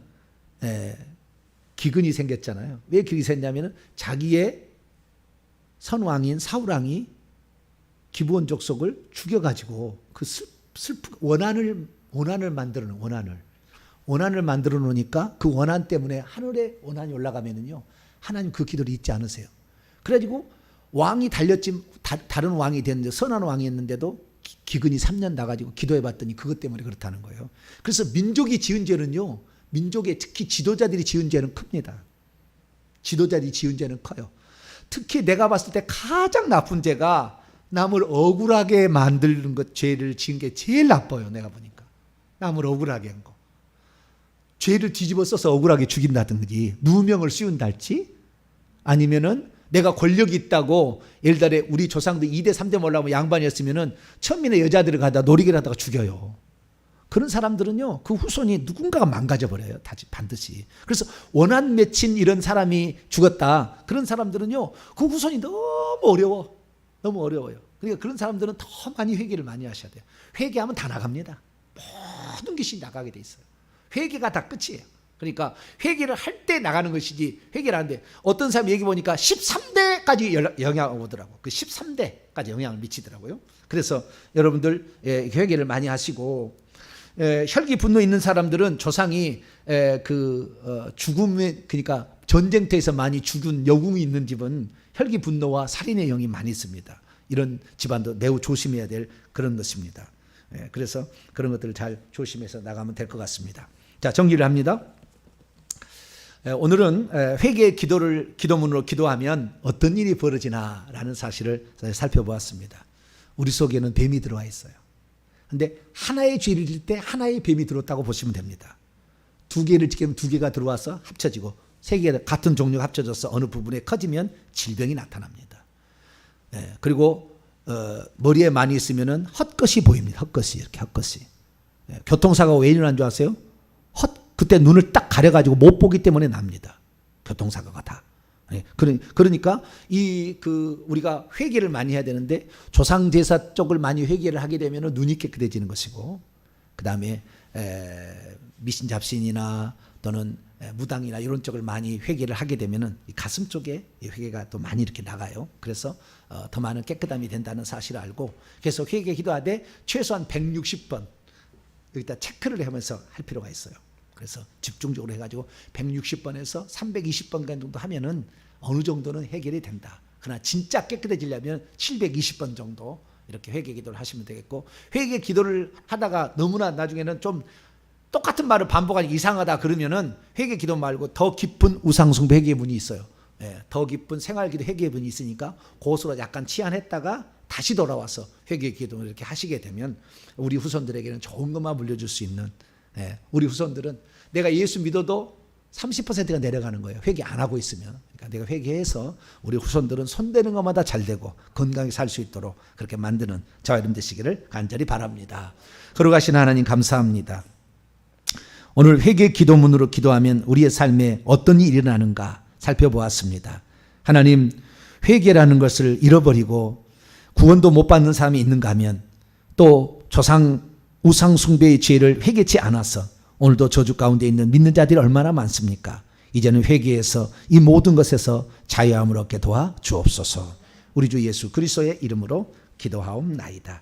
Speaker 1: 기근이 생겼잖아요. 왜 기근이 생겼냐면 자기의 선왕인 사울왕이 기브온 족속을 죽여가지고 그 원한을 만들어 놓으니까 그 원한 때문에 하늘에 원한이 올라가면은요, 하나님 그 기도를 잊지 않으세요. 그래가지고 왕이 달렸지, 다른 왕이 됐는데 선한 왕이었는데도 기근이 3년 나가지고 기도해봤더니 그것 때문에 그렇다는 거예요. 그래서 민족이 지은 죄는요, 민족의 특히 지도자들이 지은 죄는 큽니다. 지도자들이 지은 죄는 커요. 특히 내가 봤을 때 가장 나쁜 죄가 남을 억울하게 만드는 것, 죄를 지은 게 제일 나빠요. 내가 보니까 남을 억울하게 한 거. 죄를 뒤집어 써서 억울하게 죽인다든지 누명을 씌운달지, 아니면은 내가 권력이 있다고 예를 들어 우리 조상들 2대 3대 몰라면 양반이었으면은 천민의 여자들을 가다 놀이기를 하다가 죽여요. 그런 사람들은요, 그 후손이 누군가가 망가져 버려요. 반드시. 그래서 원한 맺힌 이런 사람이 죽었다. 그런 사람들은요, 그 후손이 너무 어려워요. 그러니까 그런 사람들은 더 많이 회개를 많이 하셔야 돼요. 회개하면 다 나갑니다. 모든 것이 나가게 돼 있어요. 회개가 다 끝이에요. 그러니까 회개를 할 때 나가는 것이지, 회개를 하는데 어떤 사람 얘기 보니까 13대까지 영향을 오더라고. 그 13대까지 영향을 미치더라고요. 그래서 여러분들 회개를 많이 하시고, 혈기 분노 있는 사람들은 조상이 죽음에, 그러니까 전쟁터에서 많이 죽은 여궁이 있는 집은 혈기 분노와 살인의 영이 많이 있습니다. 이런 집안도 매우 조심해야 될 그런 것입니다. 그래서 그런 것들을 잘 조심해서 나가면 될 것 같습니다. 자, 정리를 합니다. 오늘은 회개의 기도문으로 기도하면 어떤 일이 벌어지나라는 사실을 살펴보았습니다. 우리 속에는 뱀이 들어와 있어요. 근데 하나의 죄를 질 때 하나의 뱀이 들어왔다고 보시면 됩니다. 2개를 지키면 2개가 들어와서 합쳐지고 3개가 같은 종류가 합쳐져서 어느 부분에 커지면 질병이 나타납니다. 그리고 머리에 많이 있으면은 헛것이 보입니다. 헛것이, 이렇게 헛것이. 교통사고가 왜 일어난 줄 아세요? 그때 눈을 딱 가려가지고 못 보기 때문에 납니다. 교통사고가 다. 예, 그러니까 우리가 회개를 많이 해야 되는데 조상 제사 쪽을 많이 회개를 하게 되면 눈이 깨끗해지는 것이고, 그 다음에 미신잡신이나 또는 무당이나 이런 쪽을 많이 회개를 하게 되면은 이 가슴 쪽에 이 회개가 또 많이 이렇게 나가요. 그래서 더 많은 깨끗함이 된다는 사실을 알고, 그래서 회개 기도하되 최소한 160번 여기다 체크를 하면서 할 필요가 있어요. 그래서 집중적으로 해가지고 160번에서 320번 정도 하면은 어느 정도는 해결이 된다. 그러나 진짜 깨끗해지려면 720번 정도 이렇게 회개 기도를 하시면 되겠고, 회개 기도를 하다가 너무나 나중에는 좀 똑같은 말을 반복하니 이상하다 그러면은 회개 기도 말고 더 깊은 우상숭배 회개의 문이 있어요. 예, 더 깊은 생활기도 회개의 문이 있으니까 그것으로 약간 치안했다가 다시 돌아와서 회개 기도를 이렇게 하시게 되면 우리 후손들에게는 좋은 것만 물려줄 수 있는, 우리 후손들은 내가 예수 믿어도 30%가 내려가는 거예요. 회개 안 하고 있으면. 그러니까 내가 회개해서 우리 후손들은 손대는 것마다 잘 되고 건강히 살 수 있도록 그렇게 만드는 저와 여러분 되시기를 간절히 바랍니다. 거룩하신 하나님 감사합니다. 오늘 회개 기도문으로 기도하면 우리의 삶에 어떤 일이 일어나는가 살펴보았습니다. 하나님, 회개라는 것을 잃어버리고 구원도 못 받는 사람이 있는가 하면, 또 우상 숭배의 죄를 회개치 않아서 오늘도 저주 가운데 있는 믿는 자들이 얼마나 많습니까? 이제는 회개해서 이 모든 것에서 자유함을 얻게 도와 주옵소서. 우리 주 예수 그리스도의 이름으로 기도하옵나이다.